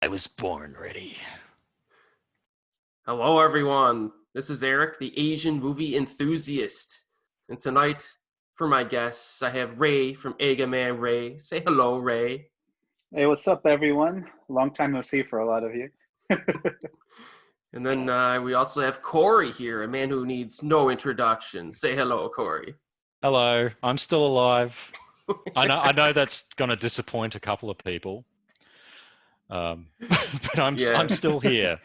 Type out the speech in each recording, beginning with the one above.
I was born ready. Hello, everyone. This is Erik, the Asian movie enthusiast. And tonight, for my guests, I have Ray from Eiga-Man Ray. Say hello, Ray. Hey, what's up, everyone? Long time no see for a lot of you. And then we also have Corrie here, a man who needs no introduction. Say hello, Corrie. Hello, I'm still alive. I know that's gonna disappoint a couple of people, but I'm still here.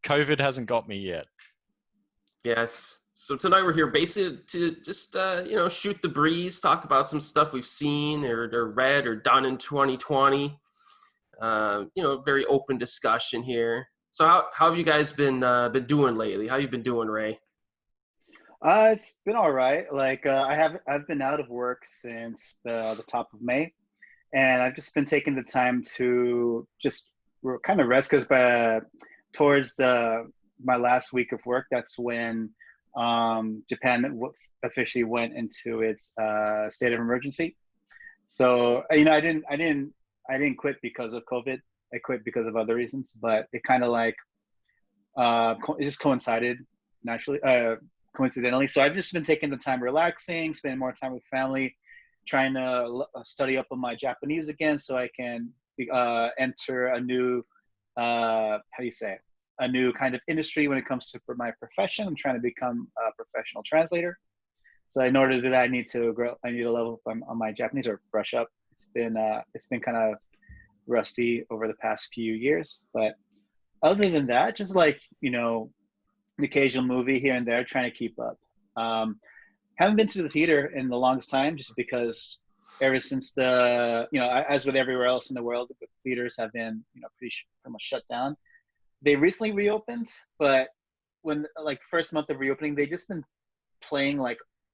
COVID hasn't got me yet. Yes. So tonight we're here basically to just shoot the breeze, talk about some stuff we've seen or read or done in 2020. Very open discussion here. So how have you guys been doing lately? How you been doing, Ray? It's been all right. I've been out of work since the top of May, and I've just been taking the time to just kind of rest because towards my last week of work, that's when Japan officially went into its state of emergency. So I didn't quit because of COVID. I quit because of other reasons, but it kind of it just coincided naturally, coincidentally. So I've just been taking the time relaxing, spending more time with family, trying to study up on my Japanese again so I can enter a new, a new kind of industry when it comes to my profession. I'm trying to become a professional translator. So in order to do that, I need to level up on my Japanese or brush up. It's been kind of rusty over the past few years, but other than that, just an occasional movie here and there, trying to keep up. Haven't been to the theater in the longest time, just because ever since as with everywhere else in the world, the theaters have been pretty much shut down. They recently reopened, but when first month of reopening, they've just been playing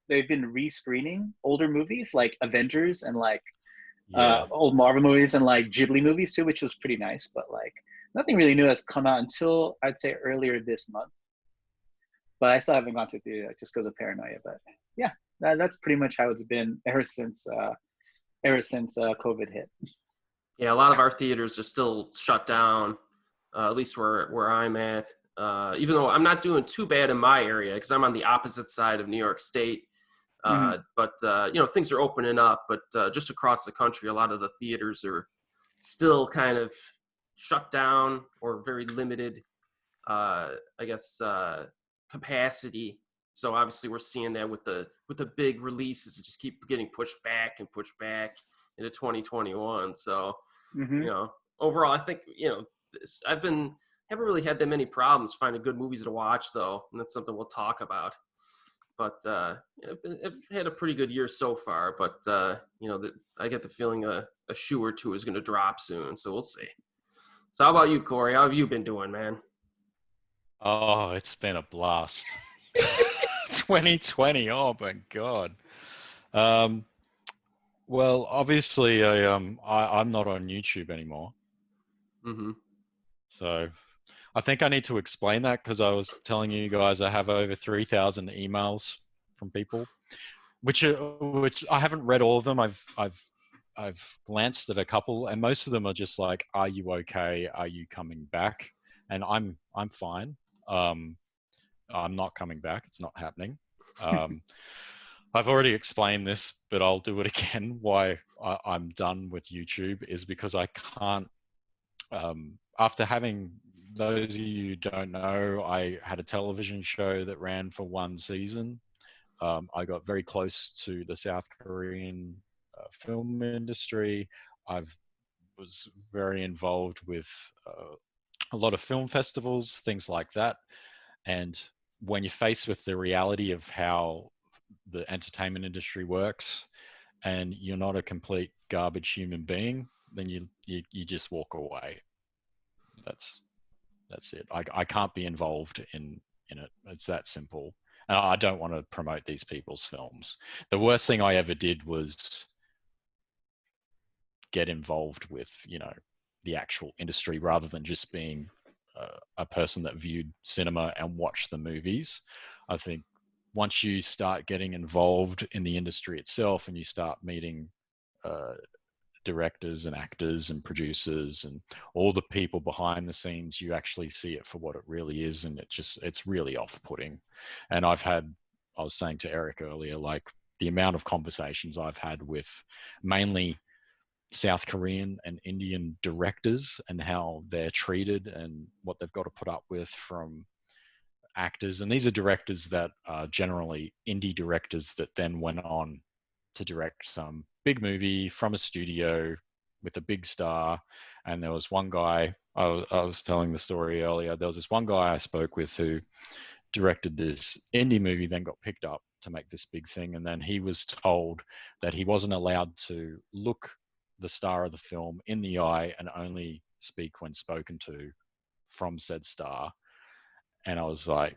they've been re-screening older movies like Avengers and old Marvel movies and Ghibli movies too, which was pretty nice. But nothing really new has come out until I'd say earlier this month. But I still haven't gone to the theater just because of paranoia. But yeah, that's pretty much how it's been ever since COVID hit. Yeah, a lot of our theaters are still shut down, at least where I'm at. Even though I'm not doing too bad in my area because I'm on the opposite side of New York State. But things are opening up, but just across the country, a lot of the theaters are still kind of shut down or very limited, capacity. So obviously we're seeing that with the big releases that just keep getting pushed back into 2021. So, overall, I think, haven't really had that many problems finding good movies to watch though. And that's something we'll talk about. But I've had a pretty good year so far. But I get the feeling a shoe or two is going to drop soon. So we'll see. So how about you, Corrie? How have you been doing, man? Oh, it's been a blast. 2020. Oh my God. Well, obviously, I'm not on YouTube anymore. Mm-hmm. So I think I need to explain that because I was telling you guys I have over 3,000 emails from people, which I haven't read all of them. I've glanced at a couple, and most of them are just like, "Are you okay? Are you coming back?" And I'm fine. I'm not coming back. It's not happening. I've already explained this, but I'll do it again. Why I'm done with YouTube is because I can't. After having, those of you who don't know, I had a television show that ran for one season. I got very close to the South Korean film industry. I was very involved with a lot of film festivals, things like that. And when you're faced with the reality of how the entertainment industry works, and you're not a complete garbage human being, then you just walk away. That's it. I can't be involved in it. It's that simple. And I don't want to promote these people's films. The worst thing I ever did was get involved with, the actual industry rather than just being a person that viewed cinema and watched the movies. I think once you start getting involved in the industry itself and you start meeting directors and actors and producers and all the people behind the scenes, you actually see it for what it really is, and it's really off-putting. And I was saying to Erik earlier, like the amount of conversations I've had with mainly South Korean and Indian directors and how they're treated and what they've got to put up with from actors. And these are directors that are generally indie directors that then went on to direct some big movie from a studio with a big star. And there was one guy, I was telling the story earlier, there was this one guy I spoke with who directed this indie movie, then got picked up to make this big thing. And then he was told that he wasn't allowed to look the star of the film in the eye and only speak when spoken to from said star. And I was like,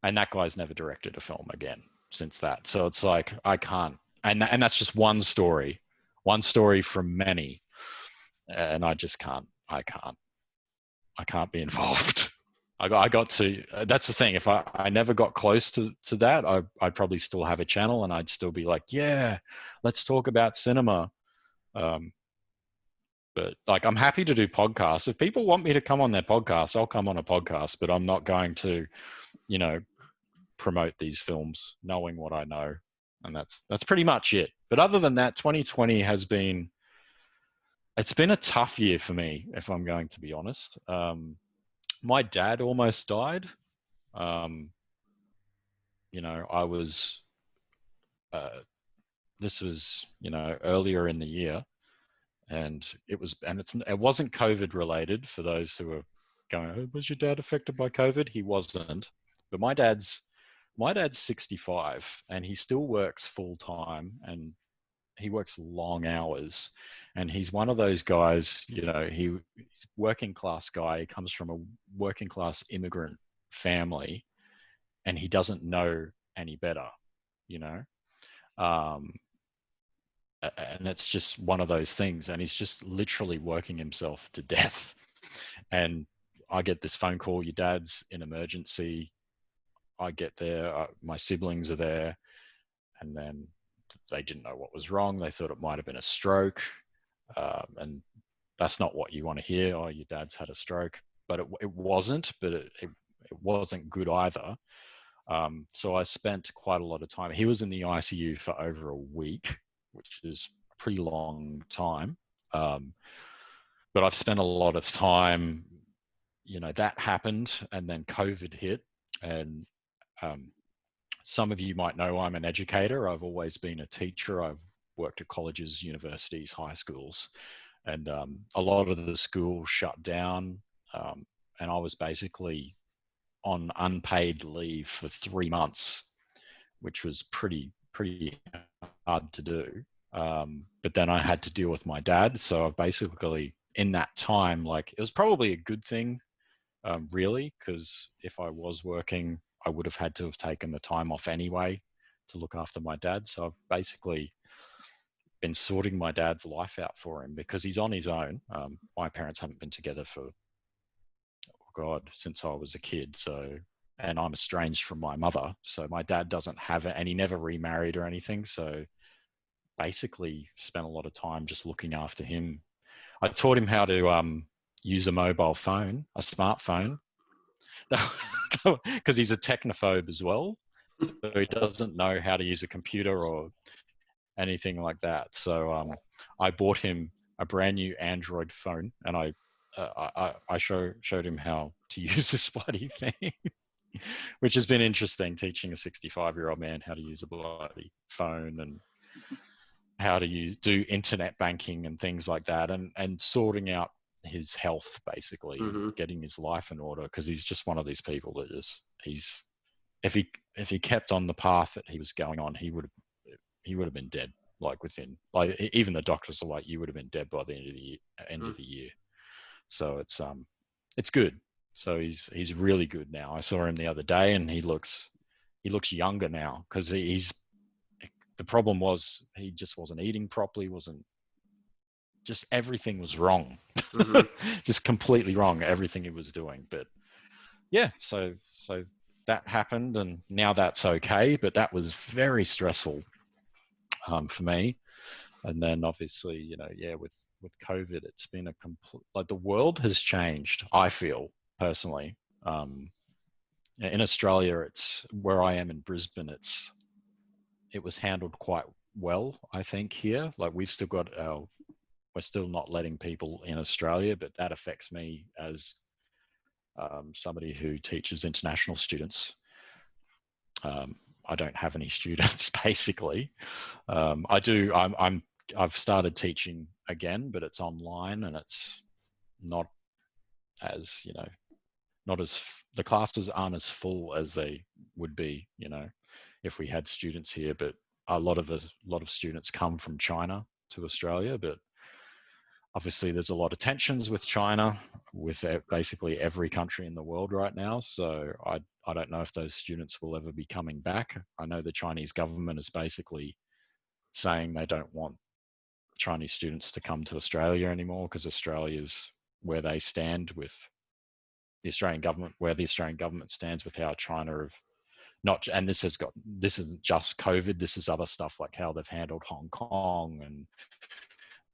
and that guy's never directed a film again since that. So it's like, I can't, and that's just one story from many. And I just can't be involved. I got to, that's the thing. If I never got close to that, I'd probably still have a channel and I'd still be like, yeah, let's talk about cinema. But like, I'm happy to do podcasts. If people want me to come on their podcast, I'll come on a podcast, but I'm not going to, promote these films knowing what I know. And that's pretty much it. But other than that, 2020 it's been a tough year for me, if I'm going to be honest. My dad almost died. This was, earlier in the year, and it wasn't COVID related. For those who are going, oh, was your dad affected by COVID? He wasn't. But my dad's 65 and he still works full time, and he works long hours, and he's one of those guys, he's a working class guy. He comes from a working class immigrant family, and he doesn't know any better, and it's just one of those things, and he's just literally working himself to death. And I get this phone call, your dad's in emergency. I get there, my siblings are there, and then they didn't know what was wrong. They thought it might have been a stroke, and that's not what you want to hear. Oh, your dad's had a stroke, but it wasn't. But it wasn't good either. So I spent quite a lot of time. He was in the ICU for over a week, which is a pretty long time. But I've spent a lot of time. That happened, and then COVID hit, and some of you might know I'm an educator. I've always been a teacher. I've worked at colleges, universities, high schools, and a lot of the schools shut down. And I was basically on unpaid leave for 3 months, which was pretty hard to do. But then I had to deal with my dad. So basically in that time, like, it was probably a good thing, really, because if I was working, I would have had to have taken the time off anyway to look after my dad. So I've basically been sorting my dad's life out for him because he's on his own. My parents haven't been together for, since I was a kid. So, and I'm estranged from my mother. So my dad doesn't have it, and he never remarried or anything. So basically spent a lot of time just looking after him. I taught him how to use a mobile phone, a smartphone, because he's a technophobe as well. So he doesn't know how to use a computer or anything like that. So I bought him a brand new Android phone, and I showed him how to use this bloody thing, which has been interesting, teaching a 65-year-old man how to use a bloody phone and how to do internet banking and things like that, and sorting out his health, basically, getting his life in order, because he's just one of these people that if he kept on the path that he was going on, he would have been dead, even the doctors are like, you would have been dead by the end of the year. So it's good. So he's really good now. I saw him the other day, and he looks younger now, because the problem was he just wasn't eating properly, just everything was wrong. Just completely wrong, everything he was doing. But yeah, so that happened, and now that's okay, but that was very stressful for me. And then obviously, with COVID, it's been a complete, like, the world has changed, I feel personally. In Australia, it's where I am in Brisbane, it was handled quite well, I think, here. Like, we're still not letting people in Australia, but that affects me as somebody who teaches international students. I don't have any students, basically. I've started teaching again, but it's online, and it's not as, the classes aren't as full as they would be, if we had students here. But a lot of students come from China to Australia, but obviously there's a lot of tensions with China, with basically every country in the world right now. So I don't know if those students will ever be coming back. I know the Chinese government is basically saying they don't want Chinese students to come to Australia anymore, because Australia is where they stand with the Australian government, where the Australian government stands with how China have not, and this isn't just COVID, this is other stuff, like how they've handled Hong Kong and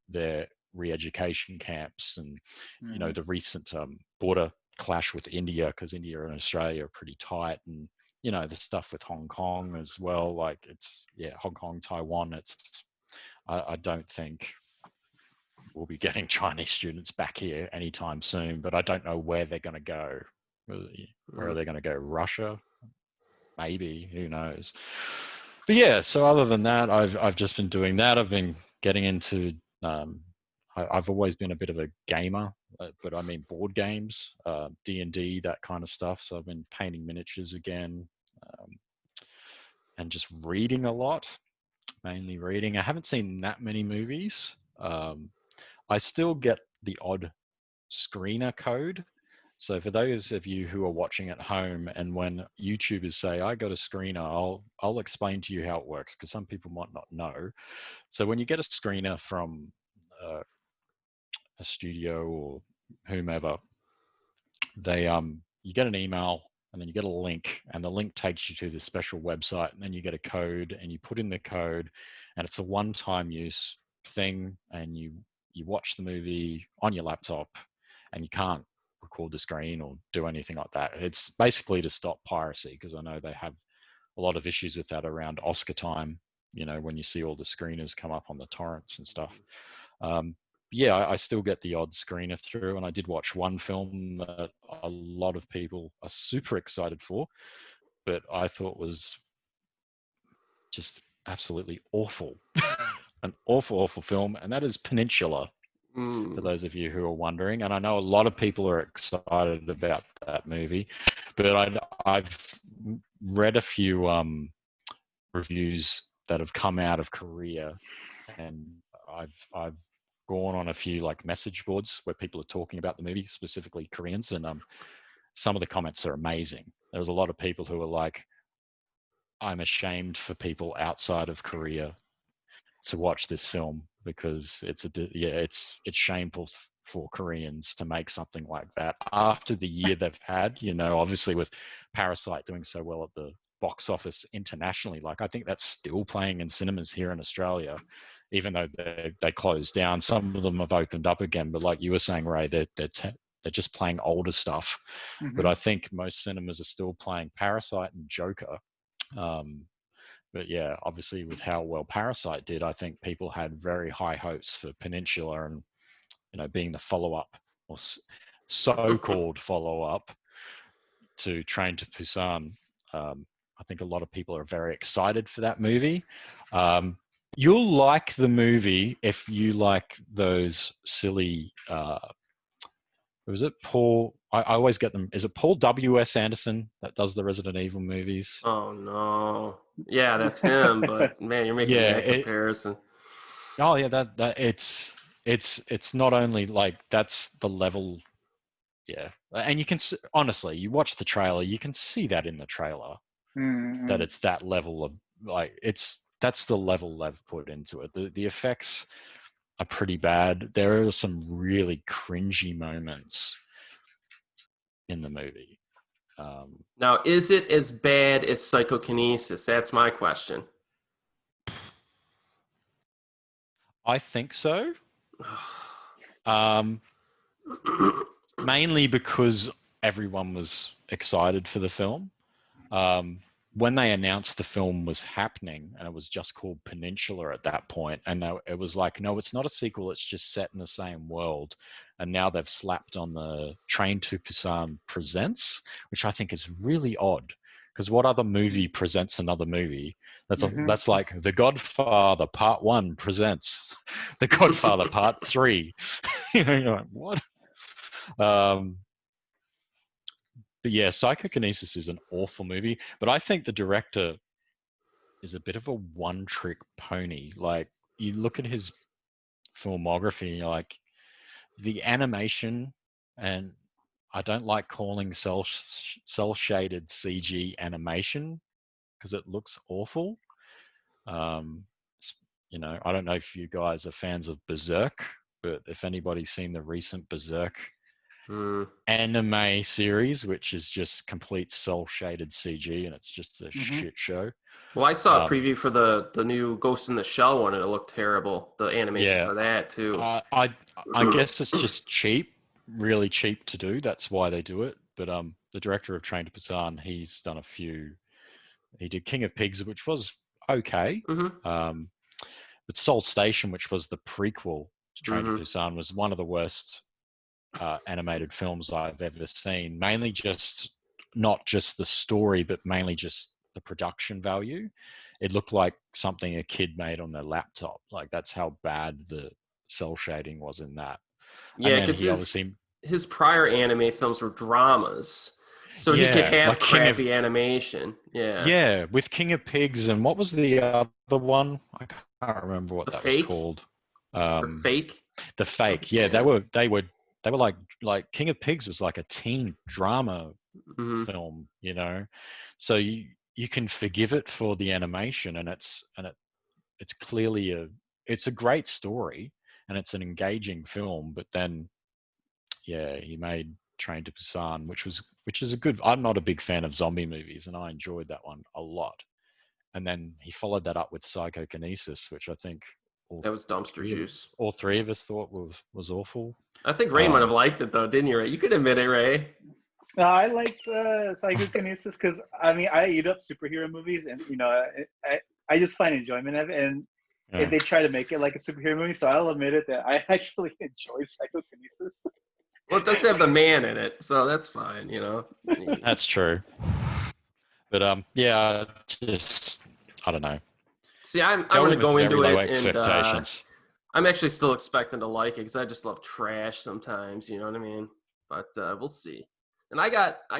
their re-education camps, and the recent border clash with India, because India and Australia are pretty tight, and the stuff with Hong Kong as well, like Hong Kong, Taiwan, I don't think we'll be getting Chinese students back here anytime soon, but I don't know where they're going to go. Where are they going to go? Russia? Maybe, who knows? But yeah, so other than that, I've just been doing that. I've been getting into I've always been a bit of a gamer, but I mean board games, D&D, that kind of stuff. So I've been painting miniatures again, and just reading a lot, mainly reading. I haven't seen that many movies. I still get the odd screener code. So for those of you who are watching at home, and when YouTubers say, I got a screener, I'll explain to you how it works, because some people might not know. So when you get a screener from a studio or whomever, they you get an email, and then you get a link, and the link takes you to this special website, and then you get a code, and you put in the code, and it's a one-time use thing, and you watch the movie on your laptop, and you can't record the screen or do anything like that. It's basically to stop piracy, because I know they have a lot of issues with that around Oscar time, when you see all the screeners come up on the torrents and stuff. Yeah, I still get the odd screener through, and I did watch one film that a lot of people are super excited for, but I thought was just absolutely awful. An awful film, and that is Peninsula, for those of you who are wondering. And I know a lot of people are excited about that movie, but I've read a few reviews that have come out of Korea, and I've gone on a few like message boards where people are talking about the movie, specifically Koreans, and some of the comments are amazing. There was a lot of people who were like, I'm ashamed for people outside of Korea to watch this film, because it's shameful for Koreans to make something like that after the year they've had, obviously with Parasite doing so well at the box office internationally. Like, I think that's still playing in cinemas here in Australia, even though they closed down. Some of them have opened up again, but like you were saying, Ray, they're just playing older stuff. Mm-hmm. But I think most cinemas are still playing Parasite and Joker. But yeah, obviously with how well Parasite did, I think people had very high hopes for Peninsula, and being the follow-up, or so-called follow-up to Train to Busan. I think a lot of people are very excited for that movie. You'll like the movie if you like those silly, was it Paul? I always get them. Is it Paul W.S. Anderson that does the Resident Evil movies? Oh no, yeah, that's him. But man, you're making that comparison. Oh yeah, that it's not only like that's the level. Yeah, and you can honestly, you watch the trailer, you can see that in the trailer, that it's that level of like that's the level they've put into it. The effects are pretty bad. There are some really cringy moments in the movie. Now, is it as bad as Psychokinesis? That's my question. I think so. Mainly because everyone was excited for the film. When they announced the film was happening, and it was just called Peninsula at that point, and it was like, no, it's not a sequel, it's just set in the same world. And now they've slapped on the Train to Busan Presents, which I think is really odd, because what other movie presents another movie? That's like The Godfather Part 1 presents The Godfather Part 3. You're like, what? But yeah, Psychokinesis is an awful movie, but I think the director is a bit of a one-trick pony. Like, you look at his filmography and you're like, the animation, and I don't like calling cel-shaded CG animation because it looks awful. I don't know if you guys are fans of Berserk, but if anybody's seen the recent Berserk anime series, which is just complete cel-shaded CG, and it's just a shit show. Well, I saw a preview for the new Ghost in the Shell one, and it looked terrible. The animation for that too. I guess it's just cheap, really cheap to do. That's why they do it. But the director of Train to Busan, he's done a few. He did King of Pigs, which was okay. But Seoul Station, which was the prequel to Train to Busan, was one of the worst animated films I've ever seen. Mainly just not just the story, but mainly just the production value. It looked like something a kid made on their laptop. Like, that's how bad the cel shading was in that. Yeah, because his prior anime films were dramas, so he could have like crappy animation. Yeah, with King of Pigs, and what was the other one? I can't remember what that was called. The Fake. The Fake. Yeah, they were like King of Pigs was like a teen drama film, so you can forgive it for the animation, and it's clearly it's a great story, and it's an engaging film. But then he made Train to Busan, which is a good. I'm not a big fan of zombie movies, and I enjoyed that one a lot. And then he followed that up with Psychokinesis, which I think that was dumpster juice. All three of us thought was awful. I think Ray might have liked it though, didn't you, Ray? You could admit it, Ray. No, I liked Psychokinesis because I eat up superhero movies, and I just find enjoyment of it. And if they try to make it like a superhero movie, so I'll admit it that I actually enjoy Psychokinesis. Well, it does have the man in it, so that's fine, That's true. But I don't know. See, I'm going to go into it, and I'm actually still expecting to like it because I just love trash sometimes. You know what I mean? But we'll see. And I got a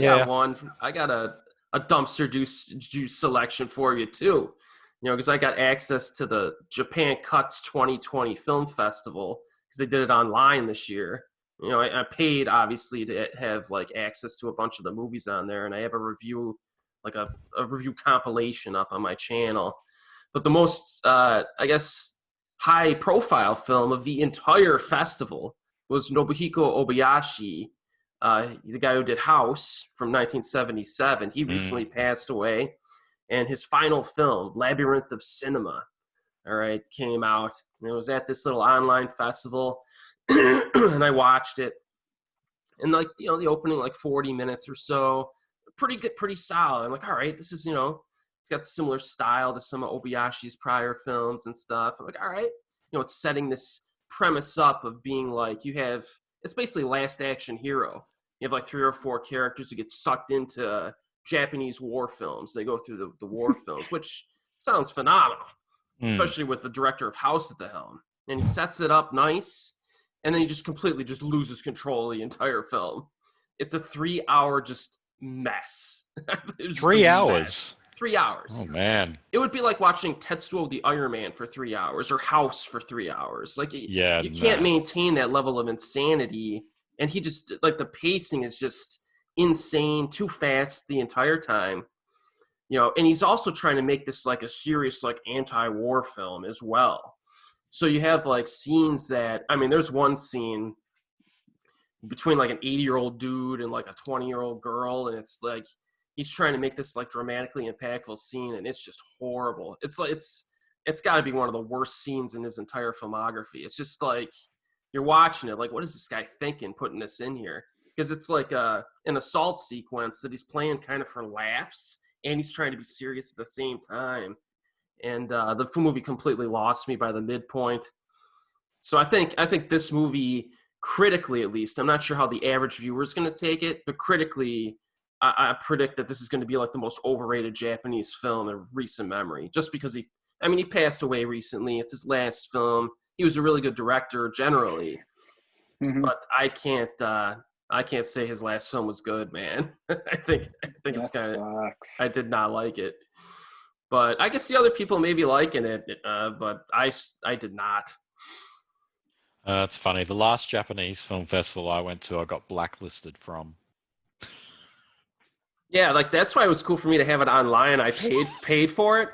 dumpster juice selection for you too. Because I got access to the Japan Cuts 2020 Film Festival because they did it online this year. I paid obviously to have like access to a bunch of the movies on there, and I have a review, like a review compilation up on my channel. But the most, high profile film of the entire festival was Nobuhiko Obayashi, the guy who did House from 1977. He recently passed away, and his final film, Labyrinth of Cinema, came out. And it was at this little online festival, and I watched it. And the opening 40 minutes or so, pretty good, pretty solid. I'm like, all right, this is, it's got similar style to some of Obayashi's prior films and stuff. I'm like, all right, it's setting this premise up of being it's basically Last Action Hero. You have 3 or 4 characters who get sucked into Japanese war films. They go through the war films, which sounds phenomenal, especially with the director of House at the helm. And he sets it up nice, and then he just completely just loses control of the entire film. It's a 3-hour just mess. 3 hours? 3 hours. Oh, man. It would be like watching Tetsuo the Iron Man for 3 hours or House for 3 hours. You can't maintain that level of insanity. And he just, the pacing is just insane, too fast the entire time. And he's also trying to make this a serious anti-war film as well. So you have scenes that, there's one scene between an 80-year-old dude and a 20-year-old girl, and it's he's trying to make this dramatically impactful scene, and it's just horrible. It's it's got to be one of the worst scenes in his entire filmography. It's just like you're watching it, like, what is this guy thinking putting this in here? Because it's like an assault sequence that he's playing kind of for laughs, and he's trying to be serious at the same time. And the movie completely lost me by the midpoint. So I think this movie, critically at least, I'm not sure how the average viewer is going to take it, but critically, I predict that this is going to be like the most overrated Japanese film in recent memory, just because he passed away recently. It's his last film. He was a really good director generally, but I can't say his last film was good, man. I think it's kind of, I did not like it. But I guess the other people may be liking it, but I did not. It's funny. The last Japanese film festival I went to, I got blacklisted from. Yeah, like that's why it was cool for me to have it online. I paid for it.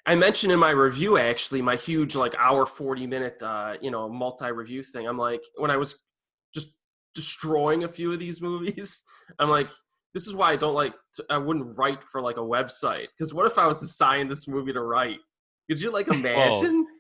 I mentioned in my review, actually, my huge like hour 40-minute multi-review thing. I'm like, when I was just destroying a few of these movies, I'm like, this is why I wouldn't write for like a website, because what if I was assigned this movie to write? Could you like imagine? Well,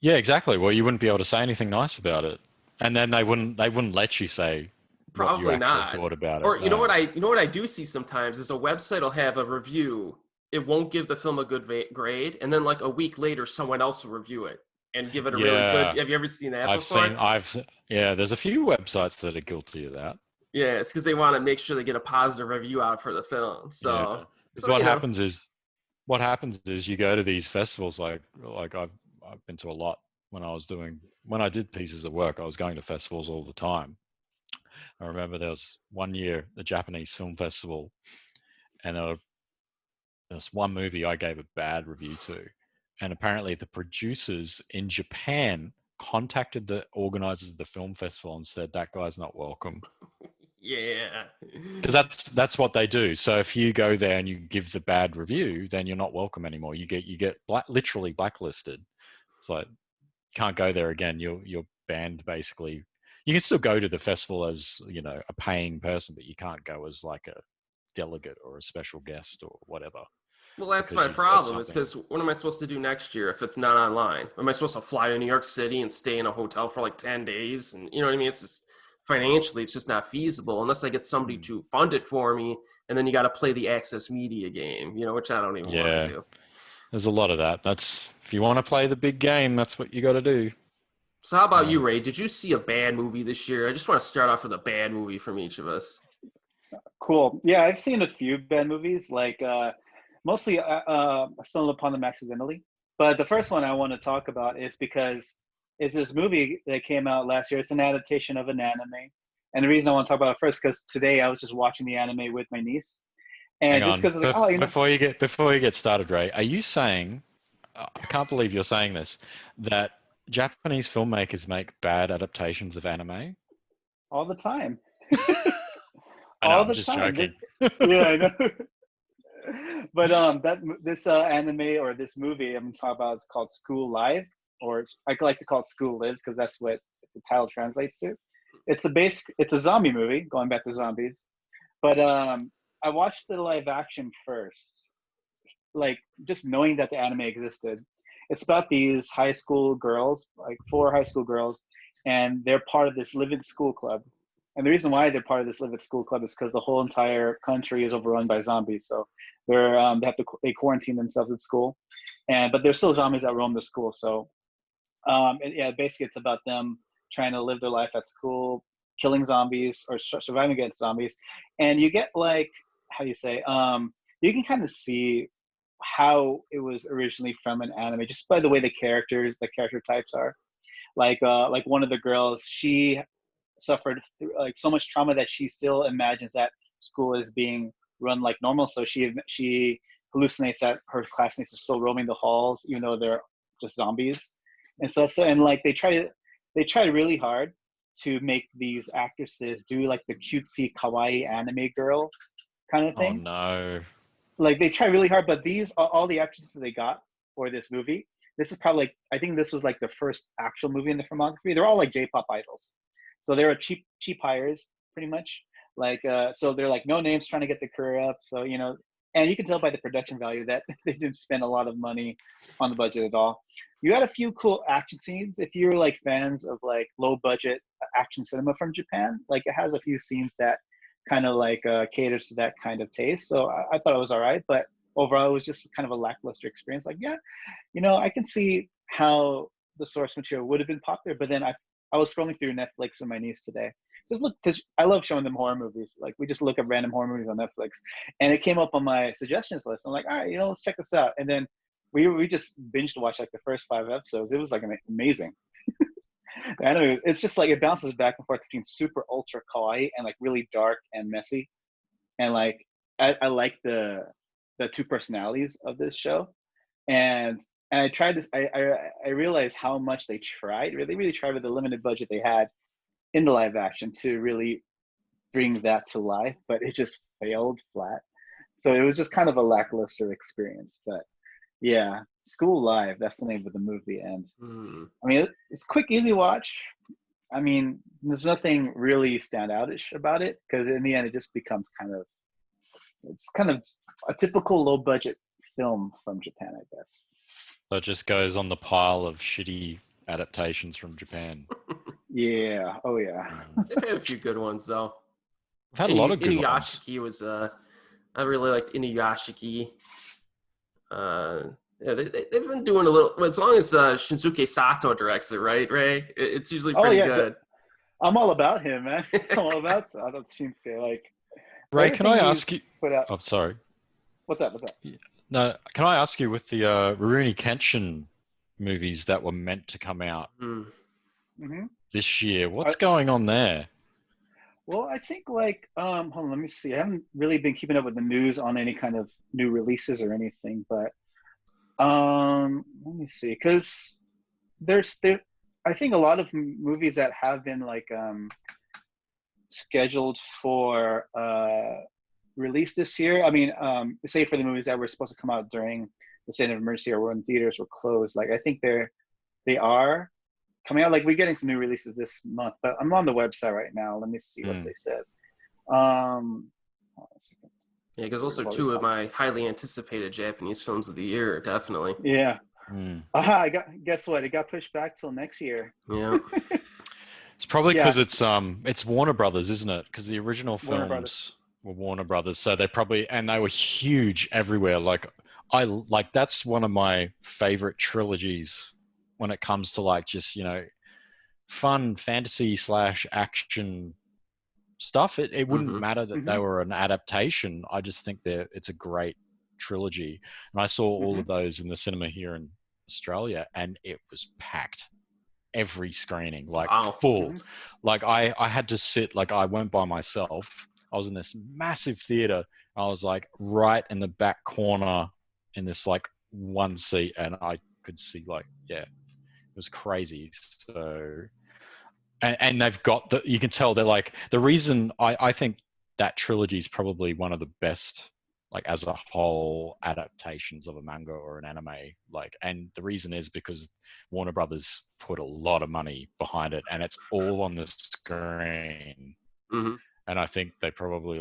yeah, exactly. Well, you wouldn't be able to say anything nice about it, and then they wouldn't let you say Probably what you actually not. thought about it. Or you know what I do see sometimes is a website will have a review. It won't give the film a good grade, and then like a week later, someone else will review it and give it a really good. Have you ever seen that before? There's a few websites that are guilty of that. Yeah, it's because they want to make sure they get a positive review out for the film. So, because what happens is you go to these festivals, like I've been to a lot when I did pieces of work. I was going to festivals all the time. I remember there was one year, the Japanese Film Festival, and there's one movie I gave a bad review to, and apparently the producers in Japan contacted the organizers of the film festival and said that guy's not welcome. Yeah, because that's what they do. So if you go there and you give the bad review, then you're not welcome anymore. You get literally blacklisted. It's like you can't go there again. You're banned basically. You can still go to the festival as a paying person, but you can't go as like a delegate or a special guest or whatever. Well, that's my problem. Is because what am I supposed to do next year if it's not online? Am I supposed to fly to New York City and stay in a hotel for like 10 days? And you know what I mean? It's just financially, it's just not feasible unless I get somebody to fund it for me. And then you got to play the access media game, which I don't even want to do. There's a lot of that. If you want to play the big game, that's what you got to do. So how about you, Ray? Did you see a bad movie this year? I just want to start off with a bad movie from each of us. Cool. Yeah, I've seen a few bad movies, like mostly I stumbled upon them accidentally. But the first one I want to talk about is because it's this movie that came out last year. It's an adaptation of an anime. And the reason I want to talk about it first, because today I was just watching the anime with my niece. And just because before you get started, Ray, are you saying, I can't believe you're saying this, that Japanese filmmakers make bad adaptations of anime? All the time. I know, I'm just joking. Yeah, I know. But this anime or this movie I'm talking about is called School Live, or I like to call it School Live because that's what the title translates to. It's a zombie movie, going back to zombies. But I watched the live action first, like just knowing that the anime existed. It's about these high school girls, like 4 high school girls, and they're part of this live-in school club. And the reason why they're part of this live-in school club is because the whole entire country is overrun by zombies. So they quarantine themselves at school, but there's still zombies that roam the school. So basically it's about them trying to live their life at school, killing zombies or surviving against zombies. And you get like, how do you say, you can kind of see how it was originally from an anime just by the way the character types are. Like one of the girls, she suffered like so much trauma that she still imagines that school is being run like normal. So she hallucinates that her classmates are still roaming the halls, even though they're just zombies and stuff. So and like they try really hard to make these actresses do like the cutesy kawaii anime girl kind of thing. Oh no. Like they try really hard, but all the actresses they got for this movie, this is probably like, I think this was like the first actual movie in the filmography. They're all like J-pop idols. So they were cheap hires pretty much. Like so they're like no names trying to get the career up. So and you can tell by the production value that they didn't spend a lot of money on the budget at all. You had a few cool action scenes. If you're like fans of like low budget action cinema from Japan, like it has a few scenes that kind of like caters to that kind of taste. So I thought it was all right, but overall it was just kind of a lackluster experience. Like, yeah, I can see how the source material would have been popular, but then I was scrolling through Netflix with my niece today. Just look, because I love showing them horror movies. Like we just look at random horror movies on Netflix, and it came up on my suggestions list. I'm like, all right, let's check this out. And then we just binged watched like the first 5 episodes. It was like amazing. I know it's just like it bounces back and forth between super ultra kawaii and like really dark and messy, and like I like the two personalities of this show, and I tried this. I realized how much they tried. They really tried with the limited budget they had in the live action to really bring that to life, but it just failed flat. So it was just kind of a lackluster experience. But yeah, School Live, that's the name of the movie. And I mean, it's quick, easy watch. I mean, there's nothing really standoutish about it, because in the end, it just becomes kind of a typical low budget film from Japan, I guess. So it just goes on the pile of shitty adaptations from Japan. Yeah. Oh yeah. They've had a few good ones though. I've had a lot of good ones. Inuyashiki was I really liked Inuyashiki. Yeah, they've been doing a little. Well, as long as Shinsuke Sato directs it, right, Ray? It's usually pretty good. I'm all about him, man. I'm all about Sato Shinsuke. Like, Ray, can I ask you? Oh, sorry. What's up? No, can I ask you, with the Rurouni Kenshin movies that were meant to come out this year, what's going on there? Well, I think like hold on, let me see. I haven't really been keeping up with the news on any kind of new releases or anything, but let me see, because I think a lot of movies that have been like scheduled for release this year. I mean, say for the movies that were supposed to come out during the state of emergency or when theaters were closed, like I think they are coming out. Like we're getting some new releases this month, but I'm on the website right now. Let me see what they says. Yeah, because those are two of my highly anticipated Japanese films of the year, definitely. Yeah. Guess what? It got pushed back till next year. Yeah. It's probably because it's Warner Brothers, isn't it? Because the original films were Warner Brothers, so they were huge everywhere. Like that's one of my favorite trilogies when it comes to like just fun fantasy / action stuff. It wouldn't matter that they were an adaptation. I just think it's a great trilogy, and I saw all of those in the cinema here in Australia, and it was packed. Every screening, like full. Like I had to sit, like I went by myself. I was in this massive theater. I was like right in the back corner in this like one seat, and I could see it was crazy. So, and they've got you can tell they're like, the reason I think that trilogy is probably one of the best, like as a whole, adaptations of a manga or an anime. Like, and the reason is because Warner Brothers put a lot of money behind it, and it's all on the screen. And I think they probably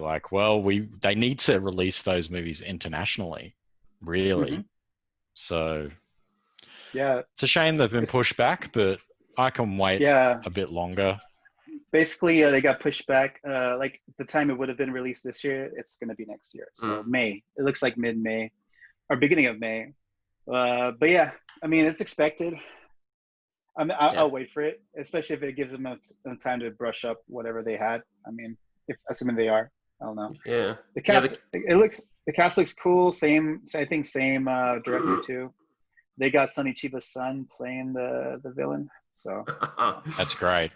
they need to release those movies internationally, really. So yeah, it's a shame they've been pushed back, but I can wait a bit longer. Basically, they got pushed back. Like the time it would have been released this year, it's going to be next year. So May. It looks like mid-May or beginning of May. But yeah, I mean, it's expected. I'll wait for it, especially if it gives them a time to brush up whatever they had. I mean, assuming they are. I don't know. Yeah. The cast. The cast looks cool. Same director too. They got Sonny Chiba's son playing the villain. So that's great.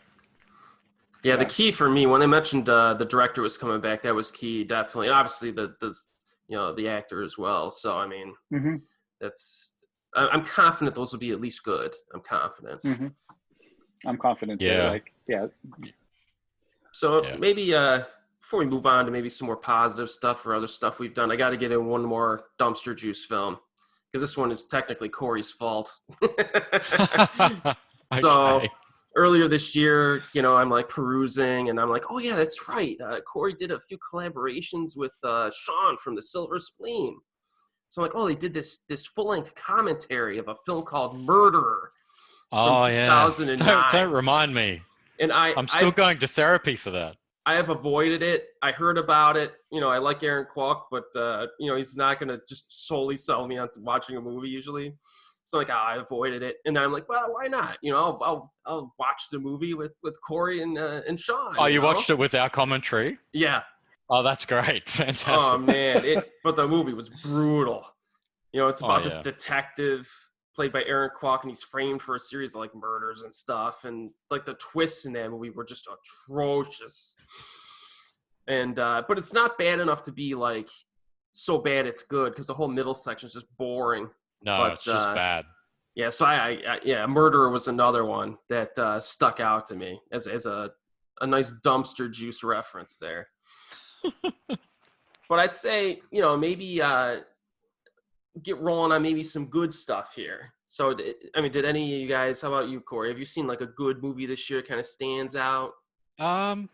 Yeah, the key for me when they mentioned the director was coming back, that was key, definitely, and obviously the actor as well. So I mean, I'm confident those will be at least good. I'm confident. I'm confident too. So maybe before we move on to maybe some more positive stuff or other stuff we've done, I got to get in one more dumpster juice film, because this one is technically Corey's fault. So earlier this year, I'm like perusing, and I'm like, oh yeah, that's right. Corrie did a few collaborations with Sean from the Silver Spleen. So I'm like, oh, they did this full-length commentary of a film called Murderer from Oh yeah. 2009. Don't remind me. And I'm still going to therapy for that. I have avoided it. I heard about it. I like Aaron Kwok, but he's not going to just solely sell me on watching a movie usually. So like, I avoided it, and I'm like, well, why not? I'll watch the movie with Corrie and Sean. Oh, you watched it with our commentary? Yeah. Oh, that's great. Fantastic. Oh man, but the movie was brutal. It's about this detective played by Aaron Kwok, and he's framed for a series of like murders and stuff, and like the twists in that movie were just atrocious. And but it's not bad enough to be like so bad it's good, because the whole middle section is just boring. No, it's just bad. Yeah, so I Murderer was another one that stuck out to me as a nice dumpster juice reference there. But I'd say, maybe get rolling on maybe some good stuff here. So, did any of you guys, how about you, Corey? Have you seen like a good movie this year that kind of stands out? Not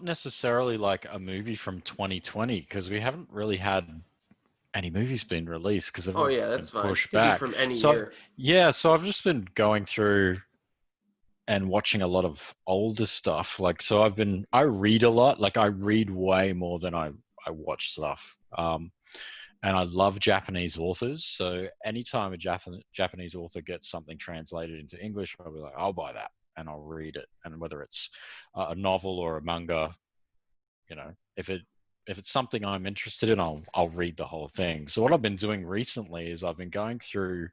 necessarily like a movie from 2020, because we haven't really had any movies being released because that's fine. Pushed Could back. Be from any year. Yeah, so I've just been going through and watching a lot of older stuff. Like, so I read a lot. Like, I read way more than I watch stuff. And I love Japanese authors. So anytime a Japanese author gets something translated into English, I'll be like, I'll buy that and I'll read it. And whether it's a novel or a manga, if it's something I'm interested in, I'll read the whole thing. So what I've been doing recently is I've been going through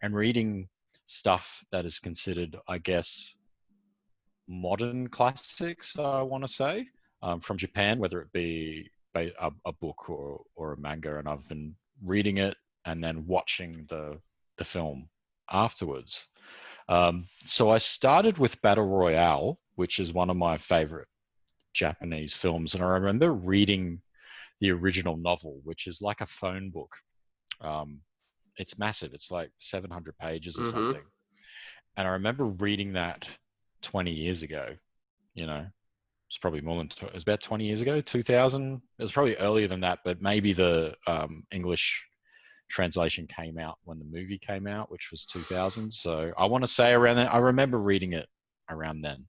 and reading stuff that is considered, I guess, modern classics, I want to say, from Japan, whether it be a book or a manga. And I've been reading it and then watching the film afterwards. So I started with Battle Royale, which is one of my favorite Japanese films, and I remember reading the original novel, which is like a phone book. It's massive. It's like 700 pages or something. And I remember reading that 20 years ago. It's probably more than it was about 20 years ago, 2000. It was probably earlier than that, but maybe the English translation came out when the movie came out, which was 2000. So I want to say around then. I remember reading it around then.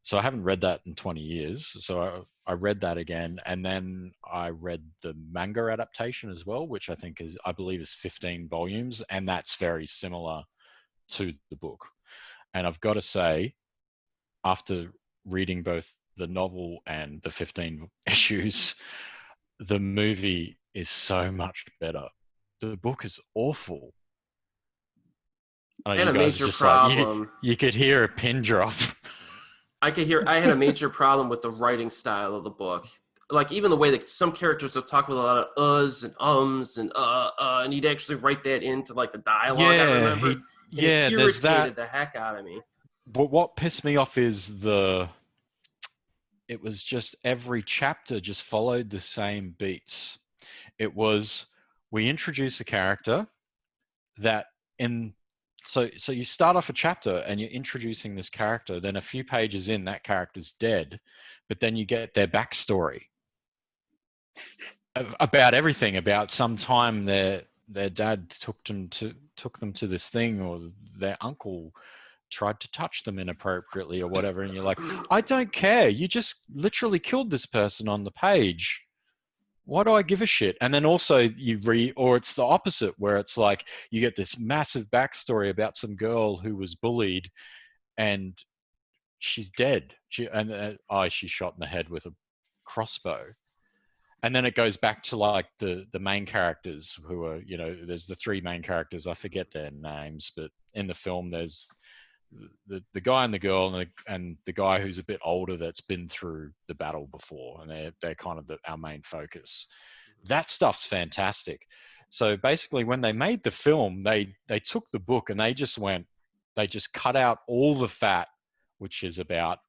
So I haven't read that in 20 years. So I read that again, and then I read the manga adaptation as well, which I believe is 15 volumes, and that's very similar to the book. And I've got to say, after reading both the novel and the 15 issues, the movie is so much better. The book is awful. I had a major problem. Like, you could hear a pin drop. I had a major problem with the writing style of the book. Like, even the way that some characters will talk with a lot of uhs and ums and he'd actually write that into like the dialogue. Yeah, I remember. It there's that. The heck out of me. But what pissed me off is it was just every chapter just followed the same beats. It was, we introduce a character so you start off a chapter and you're introducing this character, then a few pages in, that character's dead, but then you get their backstory about everything, about some time their dad took them to this thing, or their uncle tried to touch them inappropriately or whatever, and you're like, I don't care, you just literally killed this person on the page. Why do I give a shit? And then also or it's the opposite, where it's like you get this massive backstory about some girl who was bullied and she's dead. She's shot in the head with a crossbow. And then it goes back to like the main characters who are, there's the three main characters. I forget their names, but in the film there's the guy and the girl and the guy who's a bit older that's been through the battle before, and they're kind of our main focus. That stuff's fantastic. So basically, when they made the film, they took the book and they just cut out all the fat, which is about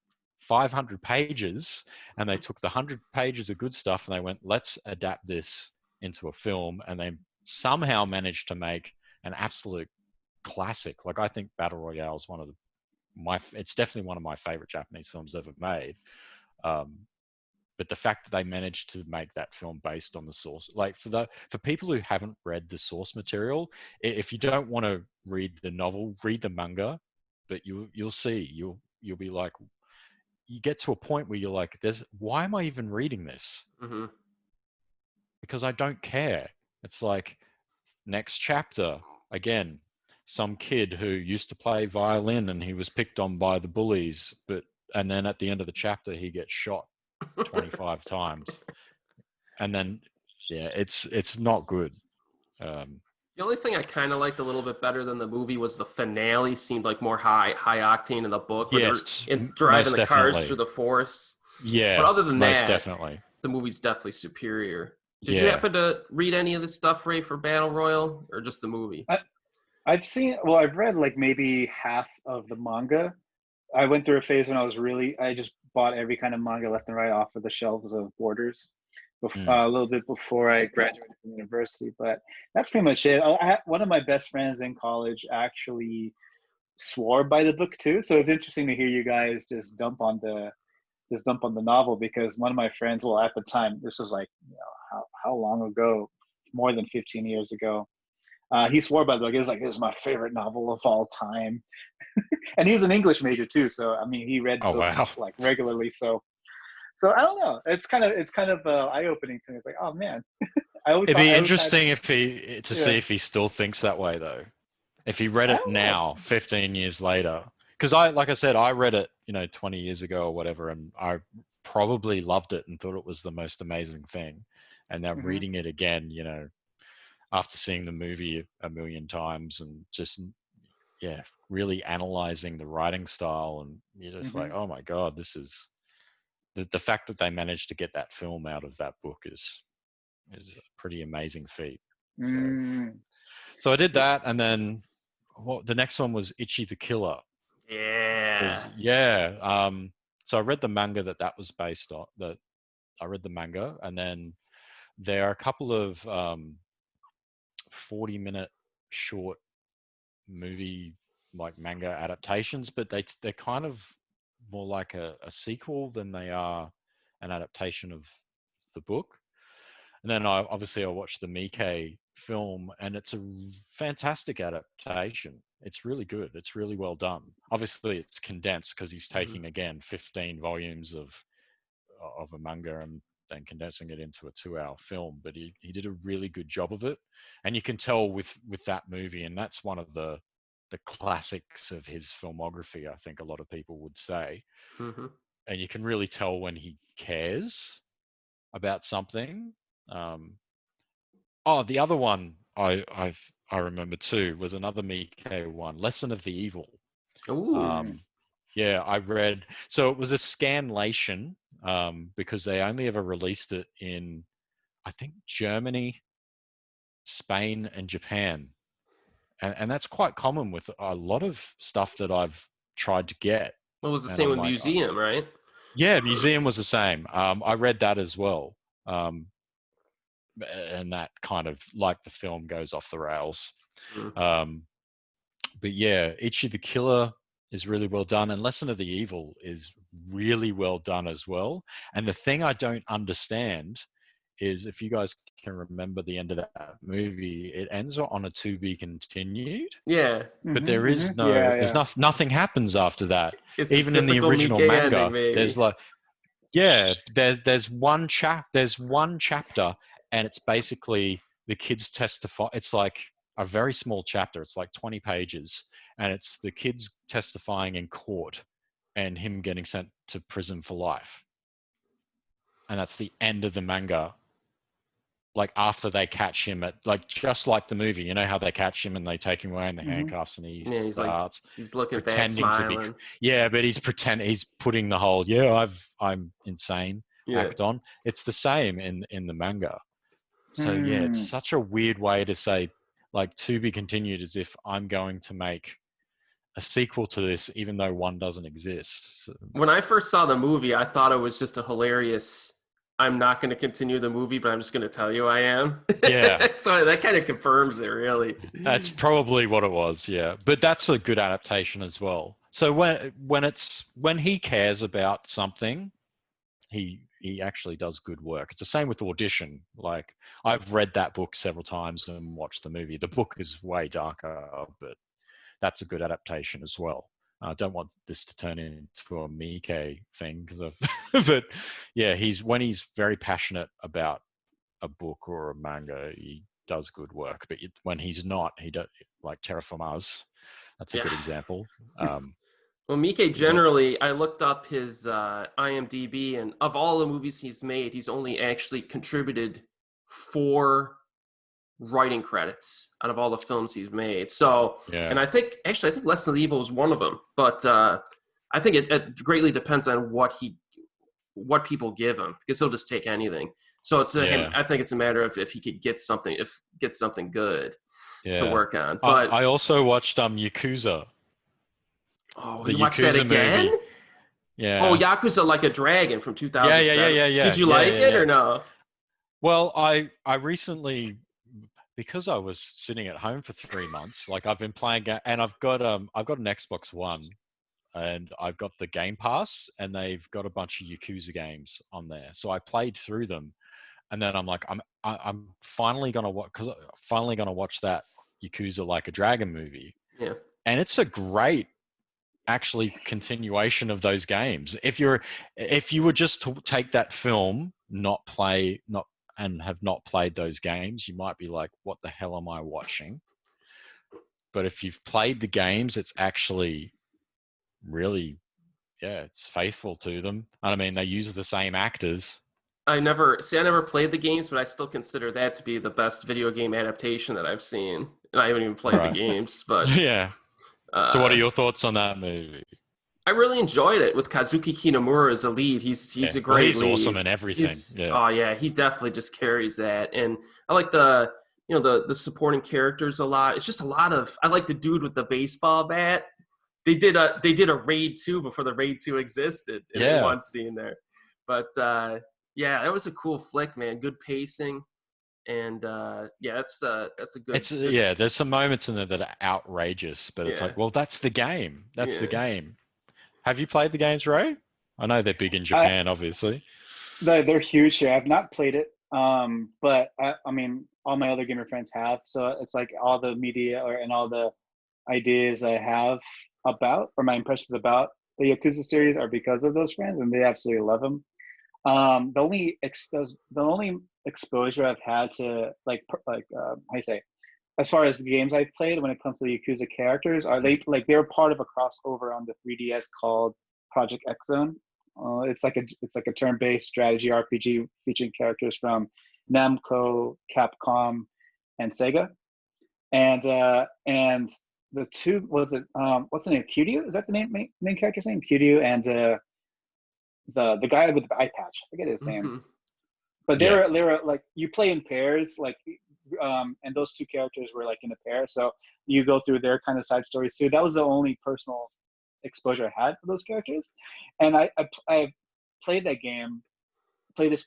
500 pages, and they took the 100 pages of good stuff and they went, let's adapt this into a film, and they somehow managed to make an absolute classic. Like, I think Battle Royale is it's definitely one of my favorite Japanese films ever made. But the fact that they managed to make that film based on the source, like for people who haven't read the source material, if you don't want to read the novel, read the manga, but you'll see, you'll be like, you get to a point where you're like, why am I even reading this? Mm-hmm. Because I don't care. It's like, next chapter, again, some kid who used to play violin and he was picked on by the bullies, and then at the end of the chapter he gets shot 25 times, and then it's not good. The only thing I kind of liked a little bit better than the movie was the finale. Seemed like more high octane in the book, where Yes, they were driving the cars definitely through the forest. Yeah, but other than most that, definitely. The movie's definitely superior. Did Yeah. you happen to read any of the stuff, Ray, for Battle Royale, or just the movie? I've read like maybe half of the manga. I went through a phase when I just bought every kind of manga left and right off of the shelves of Borders, a little bit before I graduated from university. But that's pretty much it. One of my best friends in college actually swore by the book too, so it's interesting to hear you guys just dump on the novel, because one of my friends, well, at the time, this was like, how long ago? More than 15 years ago. He swore by the book. He was like, "This is my favorite novel of all time," and he's an English major too. So I mean, he read books like regularly. So I don't know. It's kind of eye opening to me. It's like, oh man, it'd be interesting see if he still thinks that way though. If he read it now, 15 years later, because like I said, I read it 20 years ago or whatever, and I probably loved it and thought it was the most amazing thing. And now reading it again, after seeing the movie a million times and just really analyzing the writing style, and you're just like, oh my god, this is the fact that they managed to get that film out of that book is a pretty amazing feat. So I did that, and then the next one was Ichi the Killer. So I read the manga that was based on. I read the manga, and then there are a couple of 40-minute short movie like manga adaptations, but they're kind of more like a sequel than they are an adaptation of the book. And then I watched the Miike film, and it's a fantastic adaptation. It's really good. It's really well done. Obviously, it's condensed because he's taking again 15 volumes of a manga and then condensing it into a 2-hour film. But he did a really good job of it, and you can tell with that movie, and that's one of the classics of his filmography, I think a lot of people would say. And you can really tell when he cares about something. The other one I remember too was another Miike one, Lesson of the Evil. I read. So it was a scanlation because they only ever released it in, I think, Germany, Spain, and Japan, and that's quite common with a lot of stuff that I've tried to get. Well, it was the same with Museum, right? Yeah, Museum was the same. I read that as well. And that kind of, like the film, goes off the rails. But yeah, Ichi the Killer is really well done, and Lesson of the Evil is really well done as well. And the thing I don't understand is, if you guys can remember the end of that movie, it ends on a to be continued. Yeah. But there is nothing happens after that. It's even in the original Miike manga, ending, there's like there's one chapter, and it's basically the kids testify. It's like a very small chapter. It's like 20 pages, and it's the kids testifying in court and him getting sent to prison for life. And that's the end of the manga. Like, after they catch him just like the movie, you know how they catch him and they take him away in the handcuffs, and he starts he's looking pretending back, to be, but he's putting the whole I'm insane act on. It's the same in the manga. So it's such a weird way to say, like, to be continued, as if I'm going to make a sequel to this even though one doesn't exist. So, when I first saw the movie, I thought it was just a hilarious I'm not going to continue the movie, but I'm just going to tell you I am. Yeah. So that kind of confirms it, really. That's probably what it was, yeah. But that's a good adaptation as well. So when he cares about something, he actually does good work. It's the same with Audition. Like, I've read that book several times and watched the movie. The book is way darker, but that's a good adaptation as well. I don't want this to turn into a Mike thing because of, but yeah, when he's very passionate about a book or a manga, he does good work. But when he's not, he does, like Terra for Mars. That's a good example. Well, Mike generally, I looked up his IMDb, and of all the movies he's made, he's only actually contributed 4 writing credits out of all the films he's made. So, and I think Less Than Evil was one of them. But I think it greatly depends on what people give him, because he'll just take anything. So it's I think it's a matter of if he could get something good to work on. But I also watched Yakuza. Oh, the you watched that again? Movie. Yeah. Oh, Yakuza Like a Dragon from 2007. Yeah. Did you like it or no? Well, I recently, because I was sitting at home for 3 months, like I've been playing, and I've got an Xbox One, and I've got the Game Pass, and they've got a bunch of Yakuza games on there. So I played through them, and then I'm like, I'm finally gonna watch that Yakuza Like a Dragon movie. Yeah. And it's a great, actually, continuation of those games. If you were just to take that film, and have not played those games, you might be like, what the hell am I watching? But if you've played the games, it's actually really, it's faithful to them. And I mean, they use the same actors. I never played the games, but I still consider that to be the best video game adaptation that I've seen. And I haven't even played the games, but yeah. So what are your thoughts on that movie? I really enjoyed it with Kazuki Kinomura as a lead. He's a great lead. He's awesome in everything. Oh yeah, he definitely just carries that. And I like the supporting characters a lot. It's just a lot of, I like the dude with the baseball bat. They did a Raid 2 before the Raid 2 existed in one scene there. But it was a cool flick, man. Good pacing. And that's a good. There's some moments in there that are outrageous, but it's like, well, that's the game. That's the game. Have you played the games, Ray? I know they're big in Japan, obviously. They're huge here. I've not played it, but I mean, all my other gamer friends have. So it's like all the media and all the ideas I have about, or my impressions about the Yakuza series are because of those friends, and they absolutely love them. The only exposure I've had to how you say, as far as the games I've played when it comes to the Yakuza characters, they're part of a crossover on the 3DS called Project X Zone. It's like a turn-based strategy RPG featuring characters from Namco, Capcom, and Sega. And the two, what's the name? Kiryu? Is that the main character's name? Kiryu and the guy with the eye patch. I forget his name. But they were like, you play in pairs, like, and those two characters were like in a pair. So you go through their kind of side stories too. That was the only personal exposure I had for those characters. And I played this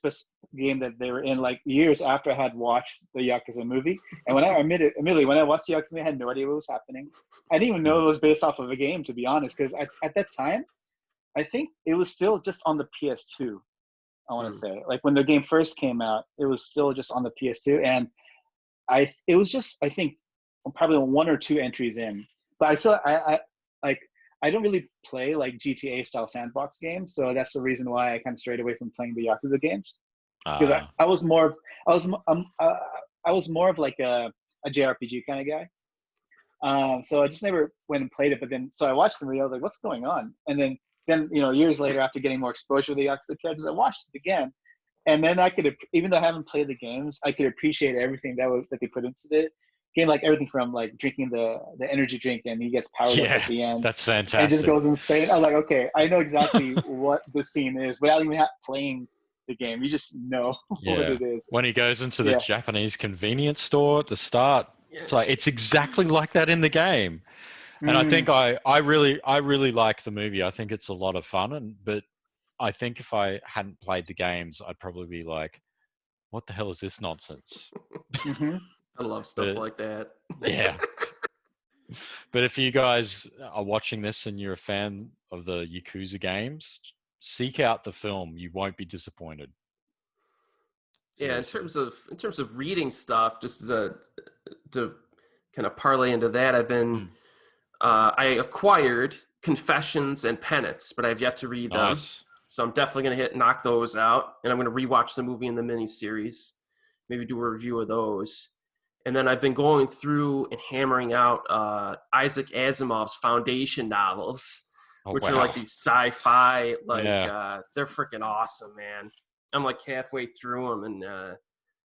game that they were in like years after I had watched the Yakuza movie. And when I admittedly, when I watched the Yakuza movie, I had no idea what was happening. I didn't even know it was based off of a game, to be honest, because at that time, I think it was still just on the PS2. I want to say, like, when the game first came out, it was still just on the PS2, and it was just, I think, probably 1 or 2 entries in. But I don't really play like GTA style sandbox games, so that's the reason why I kind of strayed away from playing the Yakuza games, because I was more of like a JRPG kind of guy. So I just never went and played it. But then, so I watched the movie. I was like, "What's going on?" And then years later, after getting more exposure to the Yakuza characters, I watched it again, and then I could, even though I haven't played the games, I could appreciate everything that they put into the game, like everything from like drinking the energy drink and he gets powered up at the end. That's fantastic. And just goes insane. I was like, okay, I know exactly what the scene is without even playing the game. You just know what it is. When he goes into the Japanese convenience store at the start, it's like, it's exactly like that in the game. And I think I really like the movie. I think it's a lot of fun, but I think if I hadn't played the games, I'd probably be like, what the hell is this nonsense? Mm-hmm. I love stuff like that. Yeah. But if you guys are watching this and you're a fan of the Yakuza games, seek out the film. You won't be disappointed. Yeah, in Seriously. terms of reading stuff, just to kind of parlay into that, I've been I acquired Confessions and Penance, but I've yet to read them. Nice. So I'm definitely gonna knock those out, and I'm gonna rewatch the movie and the miniseries, maybe do a review of those. And then I've been going through and hammering out Isaac Asimov's Foundation novels, Oh, which are wow. like these sci-fi, Yeah. they're freaking awesome, man. I'm like halfway through them and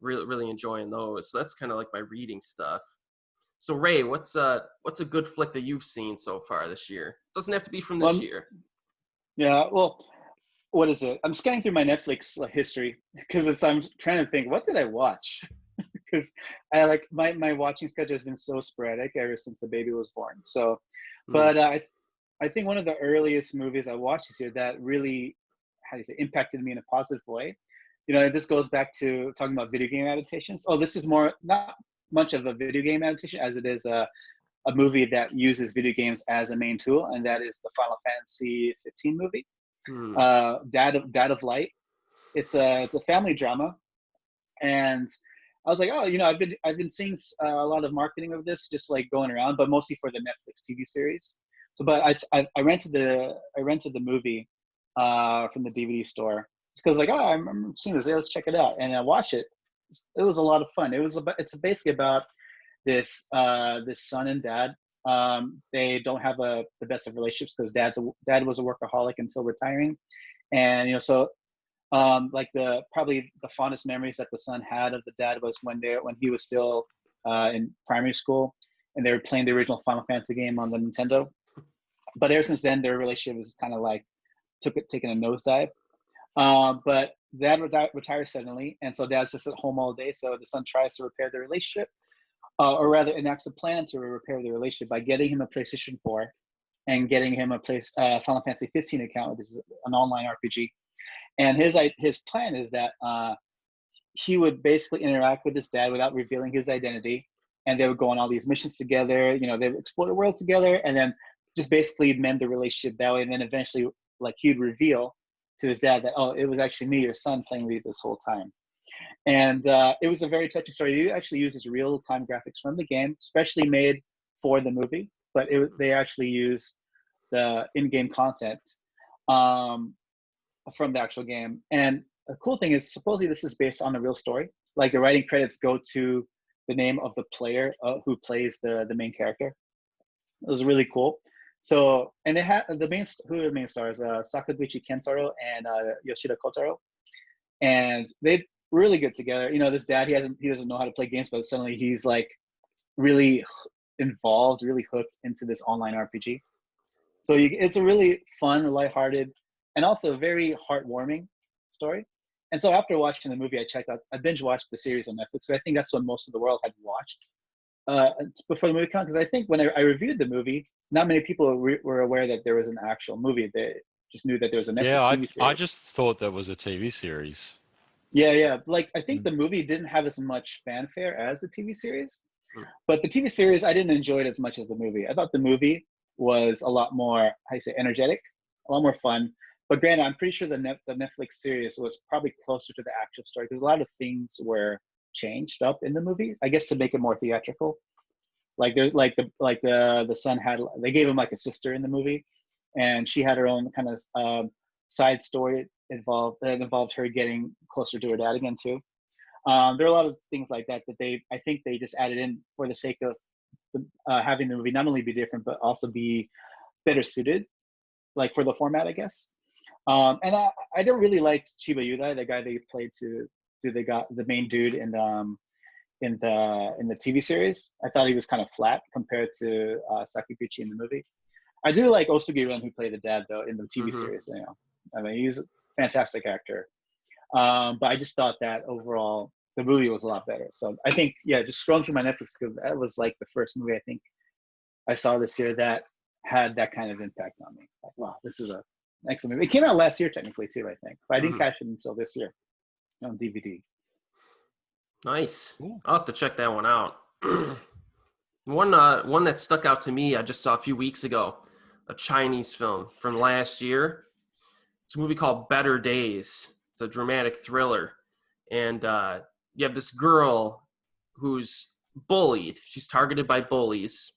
really really enjoying those. So that's kind of like my reading stuff. So Ray, what's a good flick that you've seen so far this year? Doesn't have to be from this year. Yeah, well, what is it? I'm scanning through my Netflix history because I'm trying to think, what did I watch? Because I like my watching schedule has been so sporadic ever since the baby was born. So, but I think one of the earliest movies I watched this year that really, how do you say, impacted me in a positive way. You know, this goes back to talking about video game adaptations. Oh, this is more not much of a video game adaptation as it is a movie that uses video games as a main tool, and that is the Final Fantasy 15 movie, Dad of Light. It's a family drama, and I was like, oh, you know, I've been seeing a lot of marketing of this, just like going around, but mostly for the Netflix TV series. So, but I rented the movie from the DVD store because like, oh, I'm seeing this, let's check it out, and I watched it. It was a lot of fun. It's basically about this son and dad. They don't have the best of relationships because dad was a workaholic until retiring, and you know, so like probably the fondest memories that the son had of the dad was when he was still in primary school and they were playing the original Final Fantasy game on the Nintendo. But ever since then, their relationship was kind of like taking a nosedive. But dad retires suddenly, and so dad's just at home all day. So the son tries to repair the relationship, or rather enacts a plan to repair the relationship by getting him a PlayStation 4 and getting him a Final Fantasy 15 account, which is an online RPG. And his plan is that he would basically interact with his dad without revealing his identity, and they would go on all these missions together. You know, they would explore the world together, and then just basically mend the relationship that way. And then eventually, like, he'd reveal to his dad that, oh, it was actually me, your son, playing with you this whole time. And it was a very touching story. He actually uses real-time graphics from the game, especially made for the movie, but they actually use the in-game content from the actual game. And the cool thing is, supposedly this is based on a real story. Like, the writing credits go to the name of the player who plays the main character. It was really cool. So, and it had the main stars, Sakaguchi Kentaro and Yoshida Kotaro, and they really good together. You know, this dad, he doesn't know how to play games, but suddenly he's like really involved, really hooked into this online RPG. So it's a really fun, lighthearted, and also very heartwarming story. And so after watching the movie, I binge watched the series on Netflix. So I think that's what most of the world had watched before the movie came out, because I think when I reviewed the movie, not many people were aware that there was an actual movie. They just knew that there was a Netflix TV series. I just thought that was a TV series. Yeah. Like, I think the movie didn't have as much fanfare as the TV series, but the TV series, I didn't enjoy it as much as the movie. I thought the movie was a lot more, how you say, energetic, a lot more fun. But granted, I'm pretty sure the Netflix series was probably closer to the actual story because a lot of things were changed up in the movie, I guess, to make it more theatrical. Like the son they gave him like a sister in the movie, and she had her own kind of side story that involved her getting closer to her dad again too. There are a lot of things like that I think they just added in for the sake of having the movie not only be different but also be better suited, like, for the format, I guess. And I don't really like Chiba Yuda, the guy they played to do the main dude in the TV series. I thought he was kind of flat compared to Sakaguchi in the movie. I do like Osugi Ren, who played the dad, though, in the TV series. You know, I mean, he's a fantastic actor. But I just thought that overall the movie was a lot better. So I think, yeah, just scrolling through my Netflix, because that was like the first movie I think I saw this year that had that kind of impact on me. Like, wow, this is a Excellent movie. It came out last year technically too, I think, but I didn't catch it until this year on DVD. Nice. Cool. I'll have to check that one out. One that stuck out to me, I just saw a few weeks ago, a Chinese film from last year. It's a movie called Better Days. It's a dramatic thriller. And you have this girl who's bullied. She's targeted by bullies.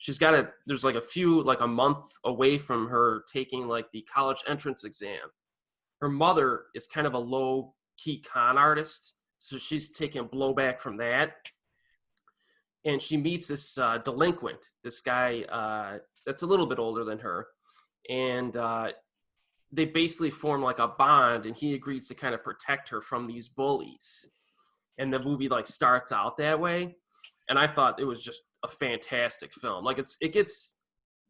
There's like a month away from her taking like the college entrance exam. Her mother is kind of a low-key con artist, so she's taking blowback from that. And she meets this delinquent, this guy that's a little bit older than her. And they basically form like a bond, and he agrees to kind of protect her from these bullies. And the movie like starts out that way. And I thought it was just a fantastic film. Like it gets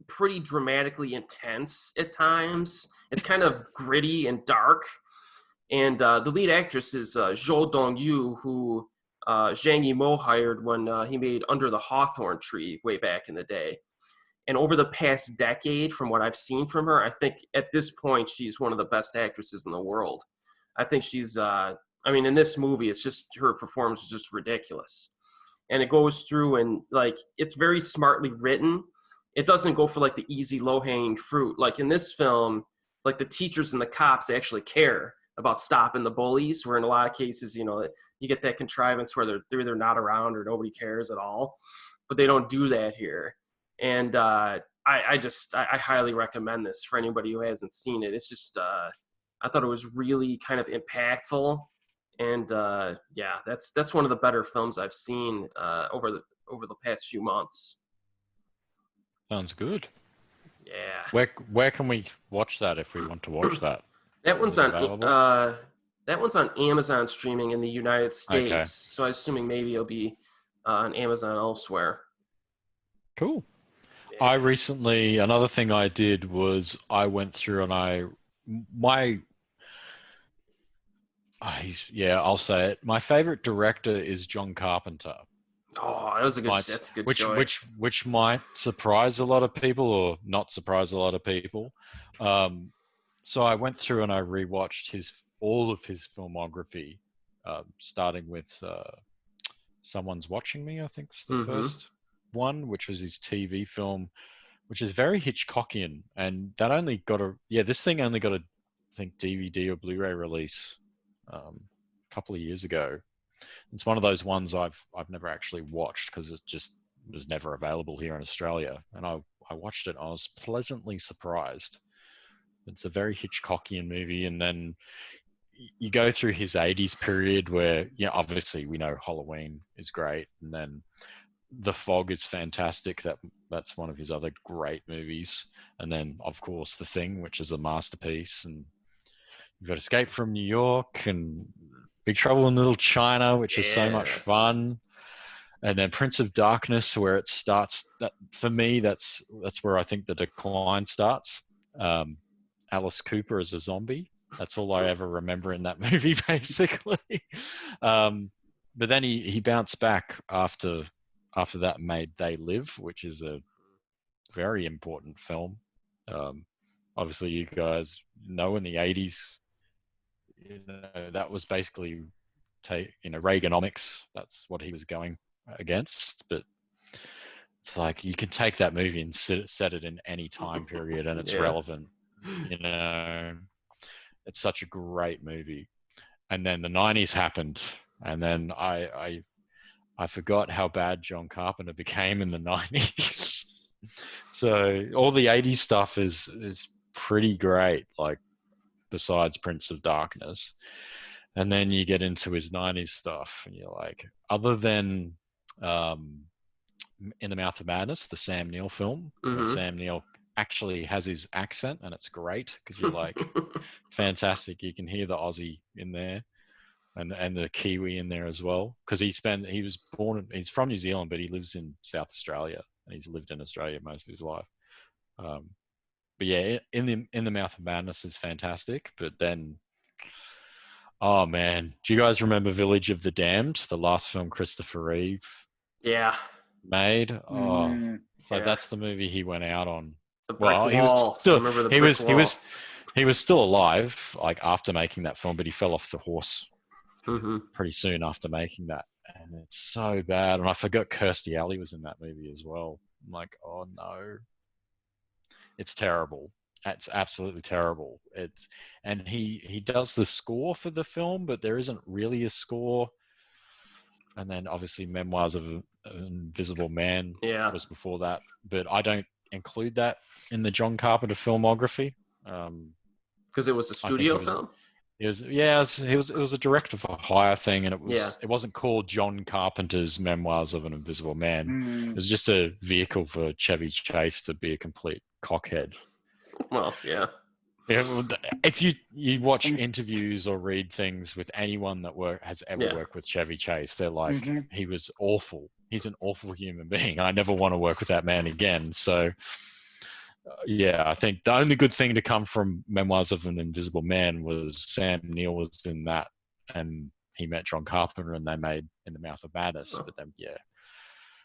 pretty dramatically intense at times. It's kind of gritty and dark. And the lead actress is Zhou Dongyu, who Zhang Yimou hired when he made Under the Hawthorn Tree way back in the day. And over the past decade, from what I've seen from her, I think at this point, she's one of the best actresses in the world. I think she's, in this movie, it's just, her performance is just ridiculous. And it goes through and, like, it's very smartly written. It doesn't go for, like, the easy, low-hanging fruit. Like, in this film, like, the teachers and the cops actually care about stopping the bullies, where in a lot of cases, you know, you get that contrivance where they're either not around or nobody cares at all. But they don't do that here. And I highly recommend this for anybody who hasn't seen it. It's just, I thought it was really kind of impactful. And that's one of the better films I've seen over the past few months. Sounds good. Yeah. Where can we watch that if we want to watch that? That one's on Amazon streaming in the United States. Okay. So I'm assuming maybe it'll be on Amazon elsewhere. Cool. Yeah. Another thing I did was I went through and I'll say it. My favorite director is John Carpenter. Oh, that's a good choice. Which might surprise a lot of people or not surprise a lot of people. So I went through and I rewatched all of his filmography, starting with Someone's Watching Me, I think is the first one, which was his TV film, which is very Hitchcockian, and that this thing only got a, I think, DVD or Blu-ray release a couple of years ago. It's one of those ones I've never actually watched because it just was never available here in Australia, and I watched it and I was pleasantly surprised. It's a very Hitchcockian movie, and then you go through his 80s period where, obviously we know Halloween is great, and then The Fog is fantastic. That's one of his other great movies. And then, of course, The Thing, which is a masterpiece. And you've got Escape from New York and Big Trouble in Little China, which is so much fun. And then Prince of Darkness, where it starts. That for me, that's where I think the decline starts. Alice Cooper as a zombie. That's all I ever remember in that movie, basically. But then he bounced back after that made They Live, which is a very important film. Obviously, you guys know in the 80s, that was basically, Reaganomics. That's what he was going against. But it's like you can take that movie and set it in any time period, and it's relevant. It's such a great movie. And then the 90s happened, and then I forgot how bad John Carpenter became in the 90s. So all the 80s stuff is pretty great, like besides Prince of Darkness. And then you get into his 90s stuff, and you're like, other than In the Mouth of Madness, the Sam Neill film, where Sam Neill actually has his accent, and it's great because you're like, fantastic. You can hear the Aussie in there. And the Kiwi in there as well, because he's from New Zealand, but he lives in South Australia, and he's lived in Australia most of his life. But yeah, in the Mouth of Madness is fantastic. But then, oh man, do you guys remember Village of the Damned, the last film Christopher Reeve made? Oh, so that's the movie he went out on. The brick wall. I remember the brick wall. he was still alive, like after making that film, but he fell off the horse pretty soon after making that, and it's so bad. And I forgot Kirstie Alley was in that movie as well. I'm like, oh no, it's terrible. It's absolutely terrible. And he does the score for the film, but there isn't really a score. And then obviously Memoirs of an Invisible Man was before that, but I don't include that in the John Carpenter filmography. Because it was a studio film? It was a director for hire thing, and it wasn't called John Carpenter's Memoirs of an Invisible Man. It was just a vehicle for Chevy Chase to be a complete cockhead. Well, yeah. If you watch interviews or read things with anyone that has ever worked with Chevy Chase, they're like, he was awful. He's an awful human being. I never want to work with that man again. So, I think the only good thing to come from Memoirs of an Invisible Man was Sam Neill was in that, and he met John Carpenter, and they made In the Mouth of Madness. But then,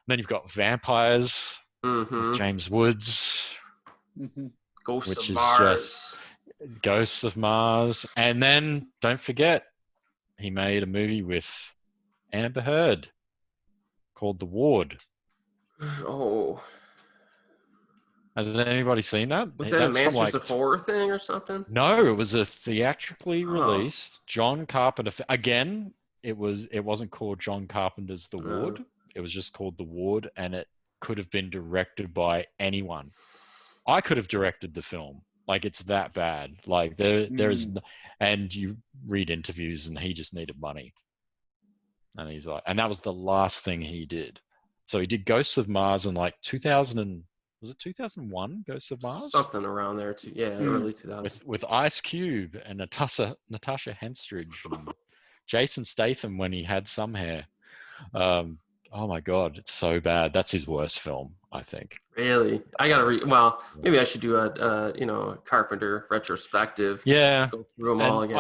then you've got Vampires with James Woods. Ghosts of Mars. Ghosts of Mars. And then, don't forget, he made a movie with Amber Heard called The Ward. Oh. Has anybody seen that? Was that a Masters of Horror thing or something? No, it was a theatrically released John Carpenter. Again, it wasn't called John Carpenter's The Ward. It was just called The Ward, and it could have been directed by anyone. I could have directed the film. Like, it's that bad. Like, there's, and you read interviews, and he just needed money. And he's like, and that was the last thing he did. So he did Ghosts of Mars in like 2001? Ghosts of Mars? Something around there too. Yeah, early 2000s. With Ice Cube and Natasha Henstridge and Jason Statham when he had some hair. Oh my God, it's so bad. That's his worst film, I think. Really? I gotta read. Well, maybe I should do a Carpenter retrospective. Yeah. Go through them all again.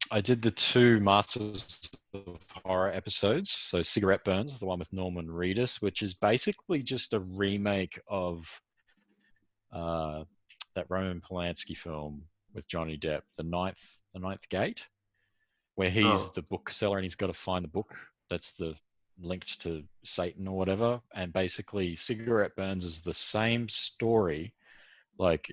I did the 2 Masters of Horror episodes. So Cigarette Burns, the one with Norman Reedus, which is basically just a remake of that Roman Polanski film with Johnny Depp, The Ninth Gate, where he's the bookseller and he's got to find the book that's linked to Satan or whatever. And basically Cigarette Burns is the same story. Like,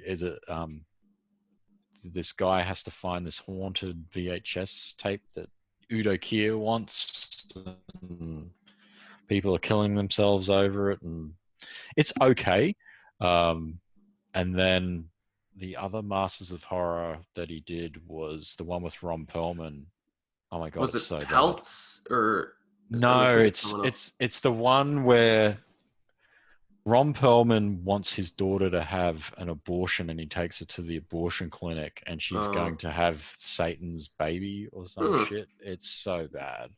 this guy has to find this haunted VHS tape that Udo Kier wants, and people are killing themselves over it, and it's okay. And then the other Masters of Horror that he did was the one with Ron Perlman. Oh my God, was it's it so Peltz bad. or? No, it's the one where Ron Perlman wants his daughter to have an abortion, and he takes her to the abortion clinic, and she's going to have Satan's baby or some shit. It's so bad.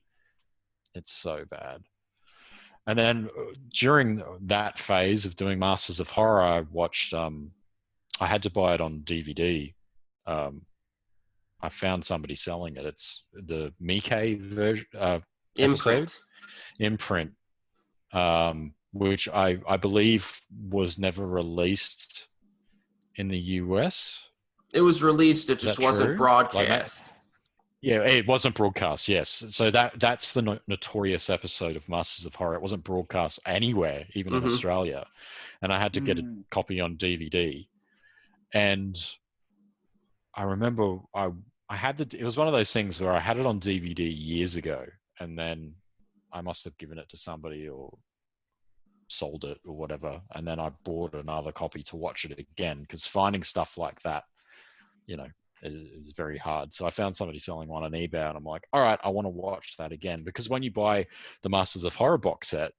It's so bad. And then during that phase of doing Masters of Horror, I watched. I had to buy it on DVD. I found somebody selling it. It's the Miike version. Imprint. Which I believe was never released in the US. It was released, it just wasn't broadcast. It wasn't broadcast, yes. So that's the notorious episode of Masters of Horror. It wasn't broadcast anywhere, even in Australia. And I had to get a copy on DVD. And I remember it was one of those things where I had it on DVD years ago, and then I must have given it to somebody or sold it or whatever, and then I bought another copy to watch it again, because finding stuff like that, is very hard. So I found somebody selling one on eBay, and I'm like, all right, I want to watch that again, because when you buy the Masters of Horror box set,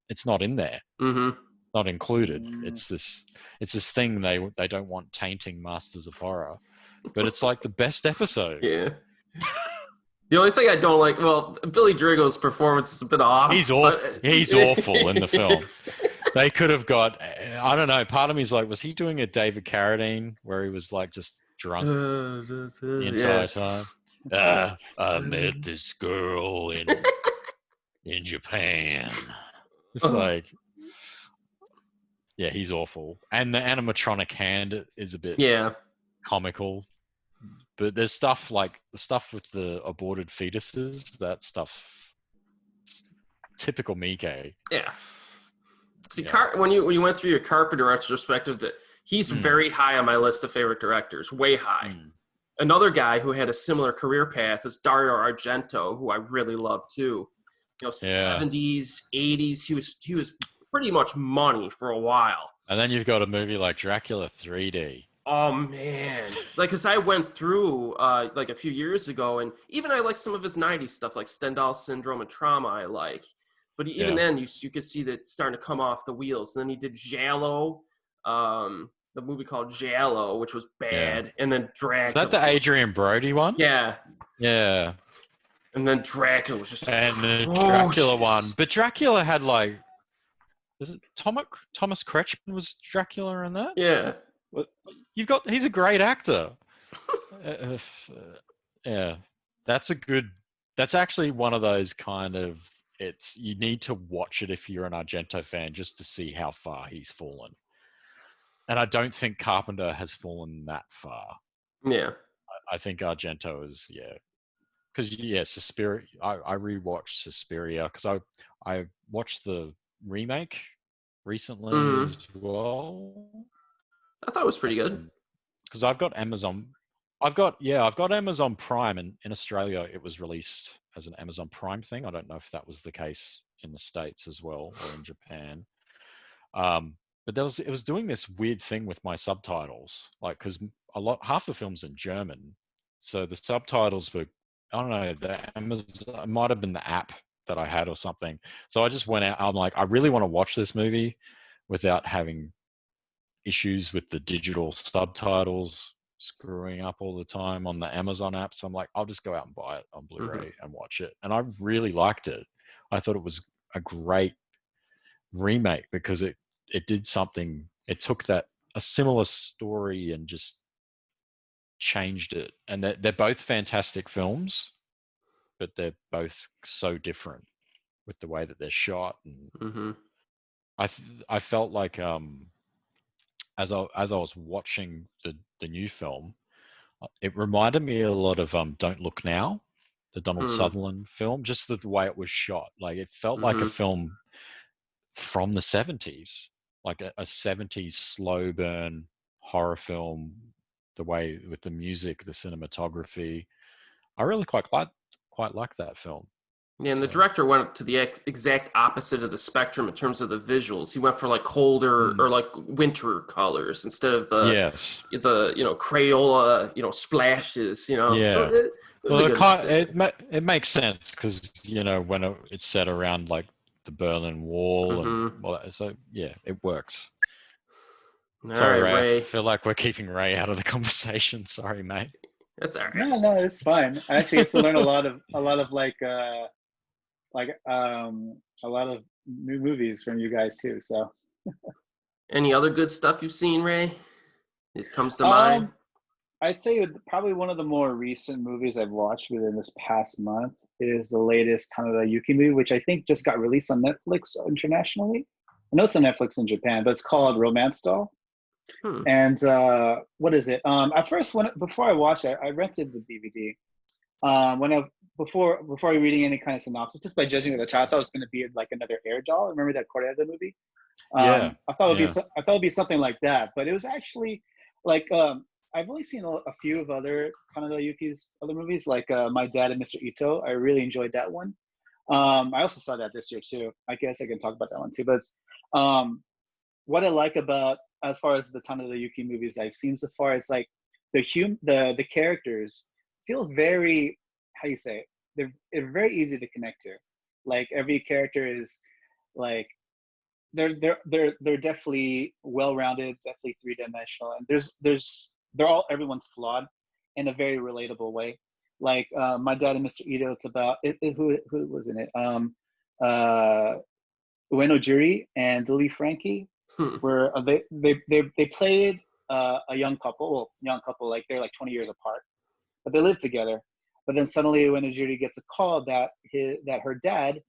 it's not in there, not included. It's this thing they don't want tainting Masters of Horror, but it's like the best episode. Yeah. The only thing I don't like, well, Billy Driggle's performance is a bit off. He's awful in the film. They could have got, I don't know, part of me is like, was he doing a David Carradine where he was like just drunk the entire time? I met this girl in Japan. It's like, Yeah, he's awful. And the animatronic hand is a bit comical. But there's stuff like the stuff with the aborted fetuses, that stuff, typical Miike. Yeah. See, when you went through your Carpenter retrospective, that he's very high on my list of favorite directors, way high. Another guy who had a similar career path is Dario Argento, who I really love too. 70s, 80s, he was pretty much money for a while. And then you've got a movie like Dracula 3D. Oh man, because I went through like a few years ago, and even I like some of his 90s stuff, like Stendhal Syndrome and Trauma. I like, but even then, you could see that starting to come off the wheels. And then he did Giallo, the movie called Giallo, which was bad, and then Dracula. Is that the Adrian Brody one? Yeah. Yeah. And then Dracula was just and the Dracula one, but Dracula had like, is it Thomas Kretschmann was Dracula in that? Yeah. He's a great actor. Yeah, that's actually one of those kind of, you need to watch it if you're an Argento fan just to see how far he's fallen. And I don't think Carpenter has fallen that far. Yeah. I think Argento is, because Suspiria, I rewatched Suspiria because I watched the remake recently as well. I thought it was pretty good. Because I've got Amazon Prime, and in Australia it was released as an Amazon Prime thing. I don't know if that was the case in the States as well or in Japan. But it was doing this weird thing with my subtitles, like because half the film's in German, so the subtitles were, I don't know, it might have been the app that I had or something. So I just went out. I'm like, I really want to watch this movie without having issues with the digital subtitles screwing up all the time on the Amazon app. So I'm like, I'll just go out and buy it on Blu-ray and watch it. And I really liked it. I thought it was a great remake because it did something. It took a similar story and just changed it. And they're both fantastic films, but they're both so different with the way that they're shot. And I felt like as I was watching the new film, it reminded me a lot of Don't Look Now, the Donald Sutherland film, just the way it was shot. Like it felt like a film from the 70s, like a 70s slow burn horror film, the way with the music, the cinematography. I really quite like that film. Yeah, and the director went to the exact opposite of the spectrum in terms of the visuals. He went for like colder or like winter colors instead of the Crayola splashes. Yeah. So it makes sense because when it's set around like the Berlin Wall and so it works. Sorry, Ray. I feel like we're keeping Ray out of the conversation. Sorry, mate. That's all right. No, it's fine. I actually get to learn a lot of a lot of new movies from you guys too. So, any other good stuff you've seen, Ray? It comes to mind. I'd say probably one of the more recent movies I've watched within this past month is the latest Tanada Yuki movie, which I think just got released on Netflix internationally. I know it's on Netflix in Japan, but it's called Romance Doll. And what is it? At first, before I watched it, I rented the DVD. Before reading any kind of synopsis, just by judging the child, I thought it was going to be like another Air Doll. Remember that Corrie movie? I thought it'd be something like that, but it was actually like I've only seen a few of other Tanada Yuki's other movies, like My Dad and Mr. Ito. I really enjoyed that one. I also saw that this year too. I guess I can talk about that one too. But what I like about, as far as the Tanada Yuki movies I've seen so far, it's like the characters feel very, how do you say it? They're very easy to connect to. Like every character is like they're definitely well-rounded, definitely three-dimensional, and everyone's flawed in a very relatable way. Like My Dad and Mr. Ito, it's about who was in it? Ueno Juri and Lily Frankie, where they played a young couple, like they're like 20 years apart, but they live together. But then suddenly Ueno Juri gets a call that her dad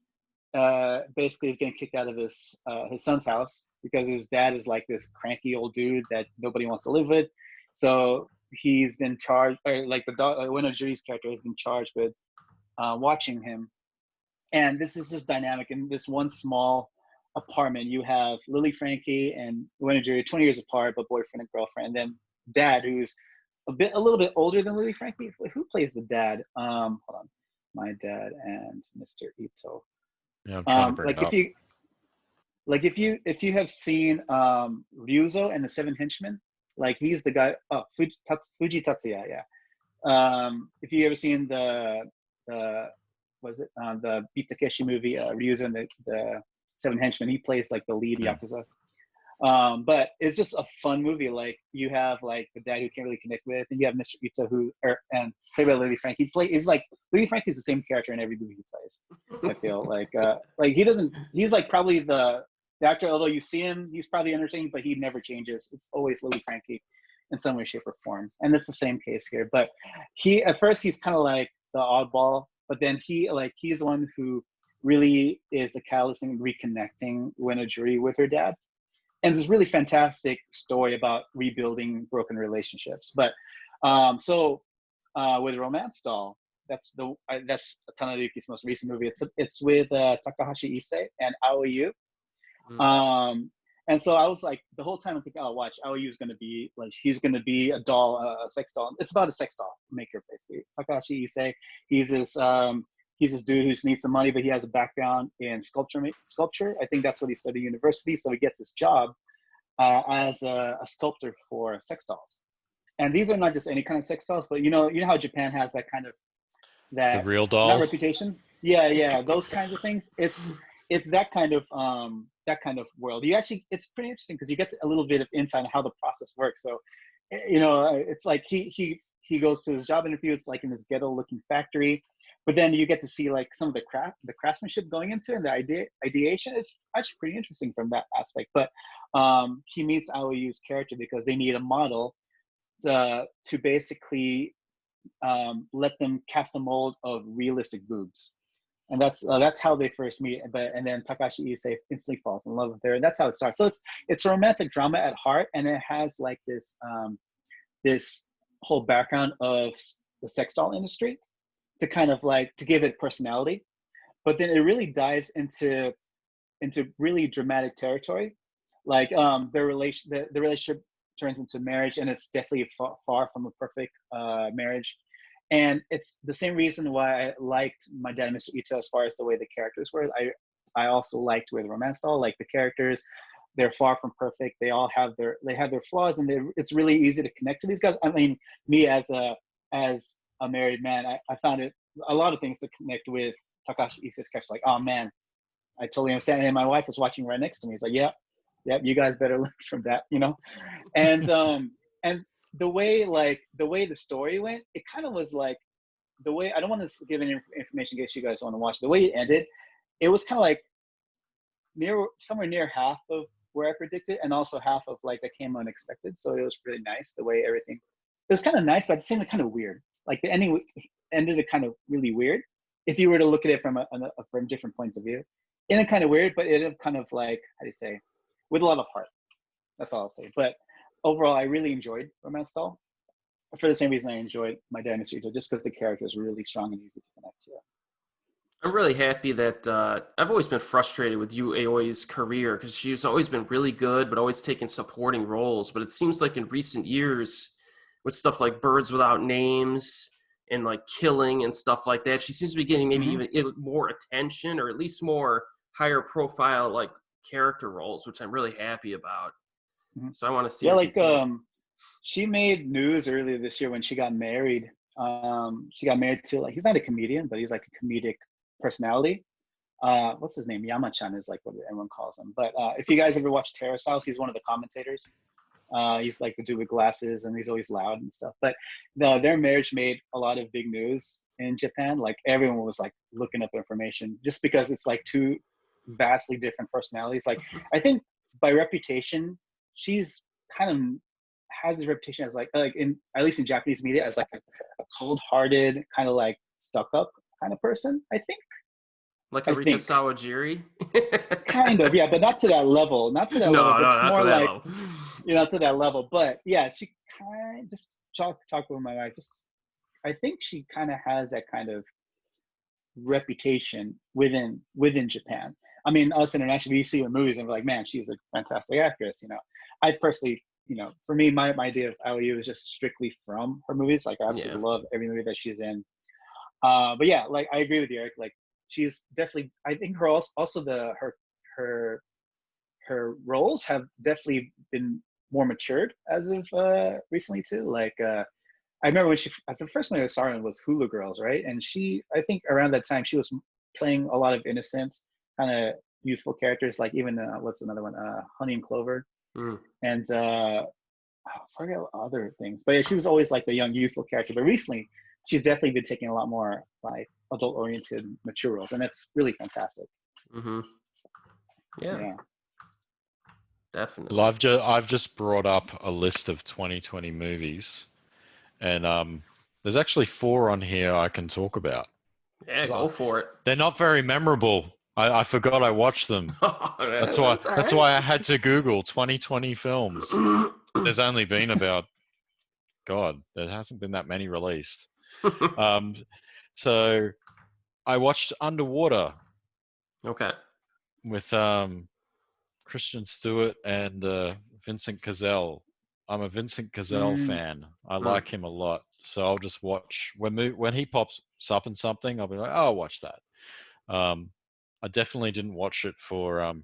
basically is getting kicked out of his son's house because his dad is like this cranky old dude that nobody wants to live with. So he's been charged, or like one of Juri's character has been charged with watching him. And this is this dynamic in this one small apartment. You have Lily Frankie and Win and Jury, 20 years apart, but boyfriend and girlfriend. And then dad, who's a little bit older than Lily Frankie. Who plays the dad? Hold on, My Dad and Mr. Ito. Yeah, I'm trying to bring like it up. If you have seen Ryuzo and the Seven Henchmen, like he's the guy. Oh, Fuji Tatsuya, yeah. If you ever seen the Beat Takeshi movie, Ryuzo and the Seven Henchmen, he plays like the lead Yakuza. But it's just a fun movie. Like you have like the dad who can't really connect with, and you have Mr. Ito and played by Lily Frank. He's like Lily Frank is the same character in every movie he plays. I feel like he's like probably the actor, although you see him, he's probably entertaining, but he never changes. It's always Lily Frankie in some way, shape, or form. And it's the same case here. But at first he's kind of like the oddball, but then he's the one who really is the catalyst in reconnecting Wenojuri with her dad. And it's a really fantastic story about rebuilding broken relationships. But with Romance Doll, that's Tanarayuki's most recent movie. It's with Takahashi Issei and Aoyu. And so I was like, the whole time I'm thinking, oh, watch, Aoyu's gonna be like, he's gonna be a doll, a sex doll. It's about a sex doll maker, basically. Takahashi Issei, he's this dude who needs some money, but he has a background in sculpture. I think that's what he studied at university. So he gets this job as a sculptor for sex dolls. And these are not just any kind of sex dolls, but you know how Japan has that kind of the real doll, not reputation. Yeah, those kinds of things. It's that kind of world. It's pretty interesting because you get a little bit of insight on how the process works. So, it's like he goes to his job interview. It's like in this ghetto-looking factory, but then you get to see like some of the craftsmanship going into it, and the ideation is actually pretty interesting from that aspect. But he meets Aoyu's character because they need a model to basically let them cast a mold of realistic boobs. And that's how they first meet. And then Takashi Issei instantly falls in love with her, and that's how it starts. So it's a romantic drama at heart, and it has like this whole background of the sex doll industry to kind of like to give it personality. But then it really dives into really dramatic territory. Like the relationship turns into marriage, and it's definitely far from a perfect marriage. And it's the same reason why I liked My Dad and Mr. Ito as far as the way the characters were. I also liked with Romance Doll, like the characters, they're far from perfect. They all have their flaws, and it's really easy to connect to these guys. I mean, me as a married man, I found it a lot of things to connect with Takashi Issei's character. Like, oh man, I totally understand. And my wife was watching right next to me. It's like, yeah, you guys better learn from that, And and the way the story went, it kind of was like the way, I don't want to give any information in case you guys want to watch. The way it ended, it was kind of like somewhere near half of where I predicted, and also half of like that came unexpected. So it was really nice the way everything. It was kind of nice, but at the same time kind of weird. Like the ending ended it kind of really weird if you were to look at it from different points of view. Ended kind of weird, but it kind of like, how do you say, with a lot of heart. That's all I'll say. But overall, I really enjoyed Romance Doll for the same reason I enjoyed My Dad and Mr. Ito, just because the characters were really strong and easy to connect to. I'm really happy that I've always been frustrated with Yu Aoi's career because she's always been really good, but always taking supporting roles. But it seems like in recent years, with stuff like Birds Without Names and like Killing and stuff like that, she seems to be getting maybe even more attention, or at least more higher profile like character roles, which I'm really happy about. So I want to see. Yeah, like she made news earlier this year when she got married. She got married to, like, he's not a comedian, but he's like a comedic personality. What's his name? Yama-chan is like what everyone calls him. But if you guys ever watch Terrace House, he's one of the commentators. He's like the dude with glasses, and he's always loud and stuff. But their marriage made a lot of big news in Japan. Like everyone was like looking up information just because it's like two vastly different personalities. Like I think by reputation, she's kind of has this reputation as like in, at least in Japanese media, as like a cold-hearted, kind of like stuck-up kind of person, I think. Like I Rika think. Sawajiri? Kind of, yeah, but not to that level. Not to that No, level. But it's not more to that like, level. not to that level. But yeah, she kind of just talk with my wife. Just I think she kind of has that kind of reputation within Japan. I mean, us internationally, we see her movies and we're like, man, she's a fantastic actress. I personally, for me, my idea of IOU is just strictly from her movies. Like, I absolutely love every movie that she's in. But yeah, like I agree with you, Eric. Like, she's definitely. I think her also her roles have definitely been more matured as of recently too. Like, I remember when the first movie I saw her in was Hula Girls, right? And I think around that time, she was playing a lot of innocent, kind of youthful characters, like even, what's another one? Honey and Clover. And I forget other things. But yeah, she was always like the young, youthful character. But recently, she's definitely been taking a lot more like adult-oriented, mature roles. And that's really fantastic. Yeah. Definitely. Well, I've just brought up a list of 2020 movies, and there's actually 4 on here I can talk about. Yeah, go for it. They're not very memorable. I forgot I watched them. That's why I had to Google 2020 films. There's only been about, God, there hasn't been that many released. So I watched Underwater. Okay. With Kristen Stewart and Vincent Cassel. I'm a Vincent Cassel fan. I like him a lot. So I'll just watch when he pops up in something. I'll be like, oh, I'll watch that. I definitely didn't watch it for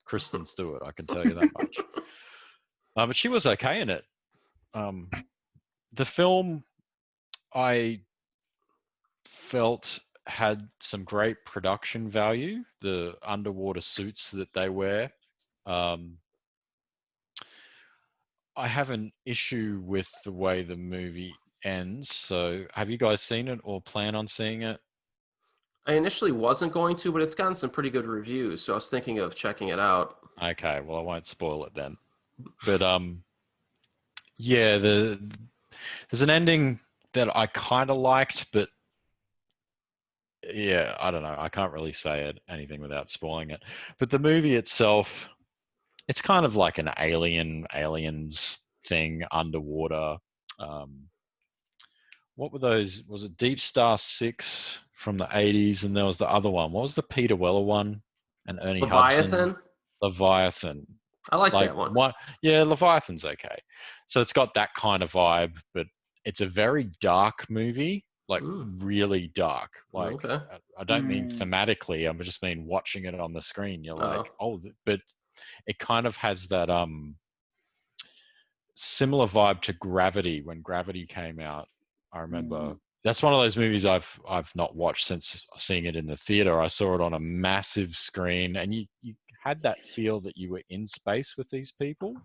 Kristen Stewart. I can tell you that much. But she was okay in it. The film I felt had some great production value. The underwater suits that they wear. I have an issue with the way the movie ends. So, have you guys seen it or plan on seeing it? I initially wasn't going to, but it's gotten some pretty good reviews, so I was thinking of checking it out. Okay, well, I won't spoil it then. But yeah, there's an ending that I kind of liked, but yeah, I don't know. I can't really say anything without spoiling it. But the movie itself, it's kind of like an aliens thing underwater. What were those? Was it Deep Star 6 from the 80s? And there was the other one. What was the Peter Weller one? And Ernie Hudson? Leviathan? Leviathan. I like that one. Yeah, Leviathan's okay. So it's got that kind of vibe, but it's a very dark movie, like really dark. Like, okay. I don't mean thematically. I just mean watching it on the screen. You're like, but it kind of has that similar vibe to Gravity when Gravity came out. I remember that's one of those movies I've not watched since seeing it in the theater. I saw it on a massive screen, and you had that feel that you were in space with these people.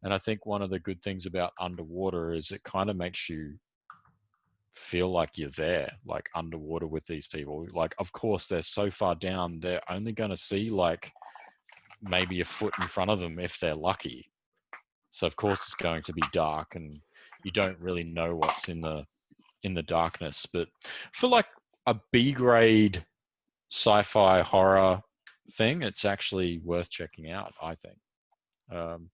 And I think one of the good things about Underwater is it kind of makes you feel like you're there, like underwater with these people. Like, of course, they're so far down, they're only going to see like maybe a foot in front of them if they're lucky. So of course it's going to be dark, and you don't really know what's in the darkness. But for like a B grade sci-fi horror thing, it's actually worth checking out, I think. And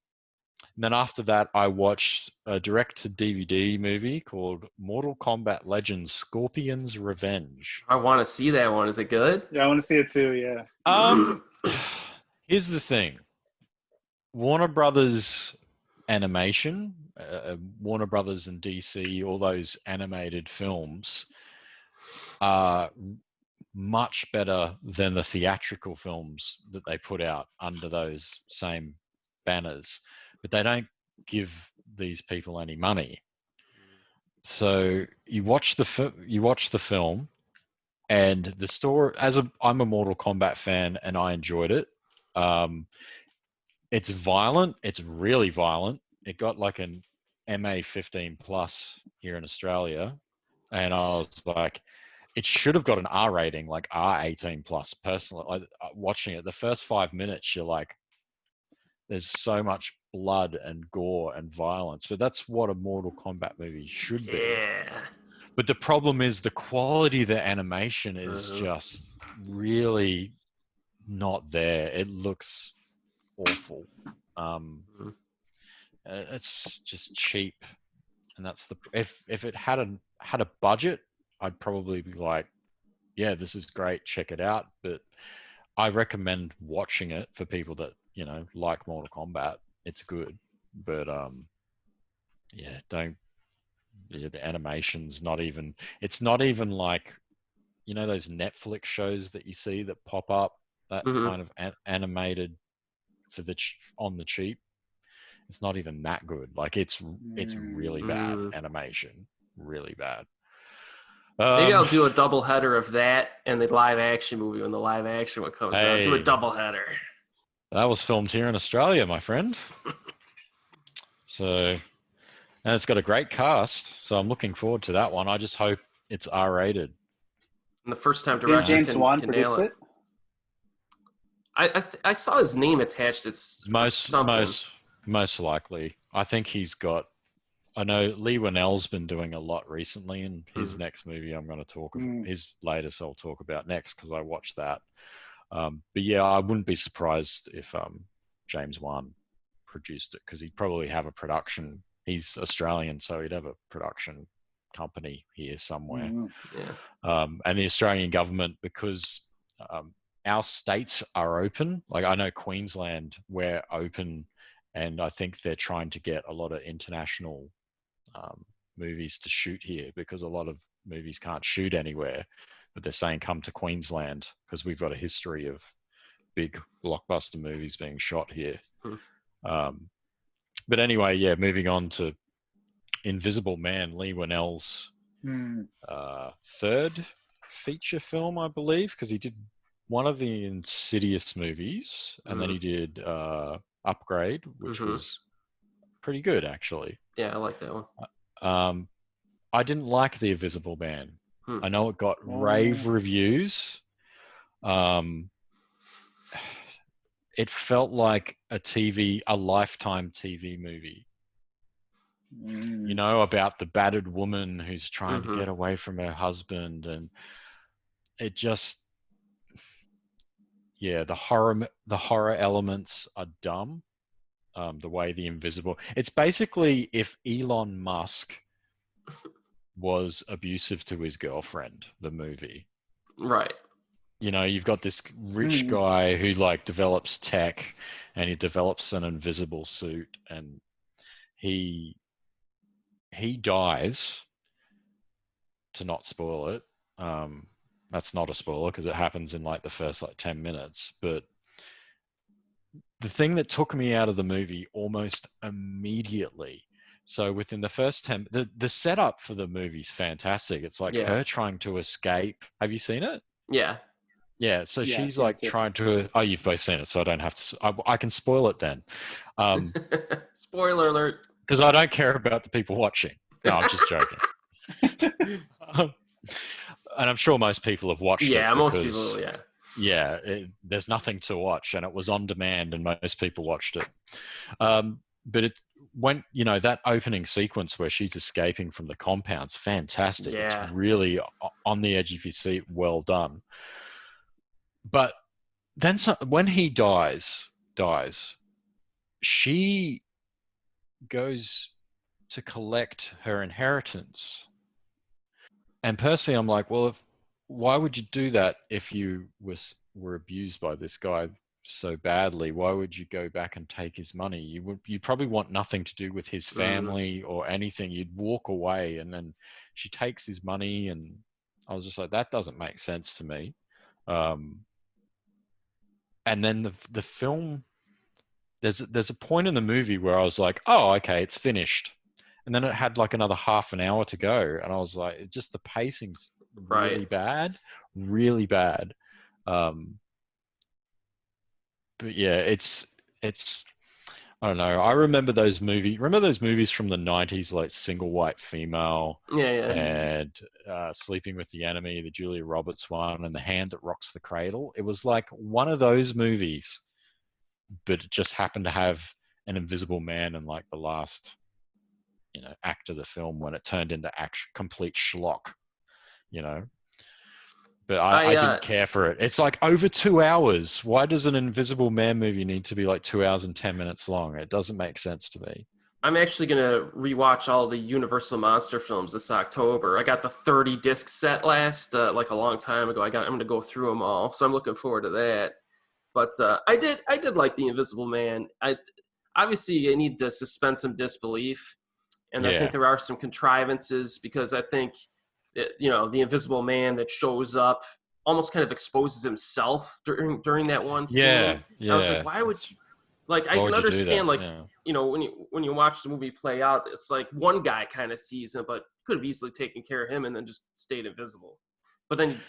then after that, I watched a direct-to-DVD movie called Mortal Kombat Legends: Scorpion's Revenge. I want to see that one. Is it good? Yeah, I want to see it too. Yeah. Here's the thing: Warner Brothers animation, Warner Brothers and DC, all those animated films are much better than the theatrical films that they put out under those same banners, but they don't give these people any money. So you watch the film, and the story. I'm a Mortal Kombat fan, and I enjoyed it. It's violent. It's really violent. It got like an MA 15 plus here in Australia, and I was like, it should have got an R rating, like R 18 plus. Personally, like, watching it, the first 5 minutes, you're like, there's so much blood and gore and violence, but that's what a Mortal Kombat movie should be. Yeah. But the problem is the quality of the animation is just really not there. It looks awful. It's just cheap, and that's the if it had a budget, I'd probably be like, yeah, this is great, check it out. But I recommend watching it for people that like Mortal Kombat. It's good, but yeah, don't. Yeah, the animation's not even. It's not even like those Netflix shows that you see that pop up, that kind of animated for on the cheap. It's not even that good. Like it's really bad animation, really bad. Maybe I'll do a double header of that and the live action movie when the live action one comes out. Do a double header. That was filmed here in Australia, my friend. And it's got a great cast, so I'm looking forward to that one. I just hope it's R-rated. And the first time director Did James Wan produce it? I saw his name attached. It's most likely. I think he's got. I know Lee Winnell's been doing a lot recently, and his next movie I'm going to talk about. His latest I'll talk about next because I watched that. But yeah, I wouldn't be surprised if James Wan produced it because he'd probably have a production. He's Australian, so he'd have a production company here somewhere. And the Australian government, because our states are open. Like I know Queensland, we're open, and I think they're trying to get a lot of international movies to shoot here because a lot of movies can't shoot anywhere. But they're saying come to Queensland because we've got a history of big blockbuster movies being shot here. But anyway, yeah, moving on to Invisible Man, Lee Winnell's third feature film, I believe, because he did one of the Insidious movies, and then he did Upgrade, which was pretty good, actually. Yeah, I like that one. I didn't like The Invisible Man. I know it got rave reviews. It felt like a Lifetime TV movie. About the battered woman who's trying to get away from her husband, and it just, the horror elements are dumb. The way it's basically if Elon Musk was abusive to his girlfriend, the movie. Right. You've got this rich guy who develops tech, and he develops an invisible suit, and he dies. To not spoil it, that's not a spoiler because it happens in the first 10 minutes. But the thing that took me out of the movie almost immediately. So within the first 10, the setup for the movie's fantastic. It's her trying to escape. Have you seen it? Yeah. Yeah, so she's trying to. Oh, you've both seen it, so I don't have to. I can spoil it then. Spoiler alert. Because I don't care about the people watching. No, I'm just joking. And I'm sure most people have watched it. Yeah, most people. Yeah. Yeah, there's nothing to watch, and it was on demand, and most people watched it. But it went, that opening sequence where she's escaping from the compound's fantastic. Yeah. It's really on the edge of your seat. Well done. But then when he dies, she goes to collect her inheritance. And personally, I'm like, well, why would you do that if you were abused by this guy so badly? Why would you go back and take his money? You'd probably want nothing to do with his family or anything. You'd walk away, and then she takes his money, and I was just like, that doesn't make sense to me. And then the film, there's a point in the movie where I was like, oh, okay, it's finished. And then it had another half an hour to go. And I was like, just the pacing's really bad. Really bad. But yeah, it's I don't know. I remember those movies. Remember those movies from the 90s, like Single White Female? Yeah. And Sleeping with the Enemy, the Julia Roberts one, and The Hand That Rocks the Cradle. It was like one of those movies, but it just happened to have an invisible man in the last, act of the film when it turned into complete schlock, but I didn't care for it. It's like over 2 hours. Why does an Invisible Man movie need to be like 2 hours and 10 minutes long? It doesn't make sense to me. I'm actually gonna rewatch all the Universal monster films this October. I got the 30 disc set last like a long time ago. I'm gonna go through them all, so I'm looking forward to that. But I did like the Invisible Man. Obviously you need to suspend some disbelief, and I think there are some contrivances because I think that, the Invisible Man that shows up almost kind of exposes himself during that one scene. Yeah. I was like, why would like I can understand when you watch the movie play out, it's like one guy kind of sees him, but could have easily taken care of him and then just stayed invisible. But then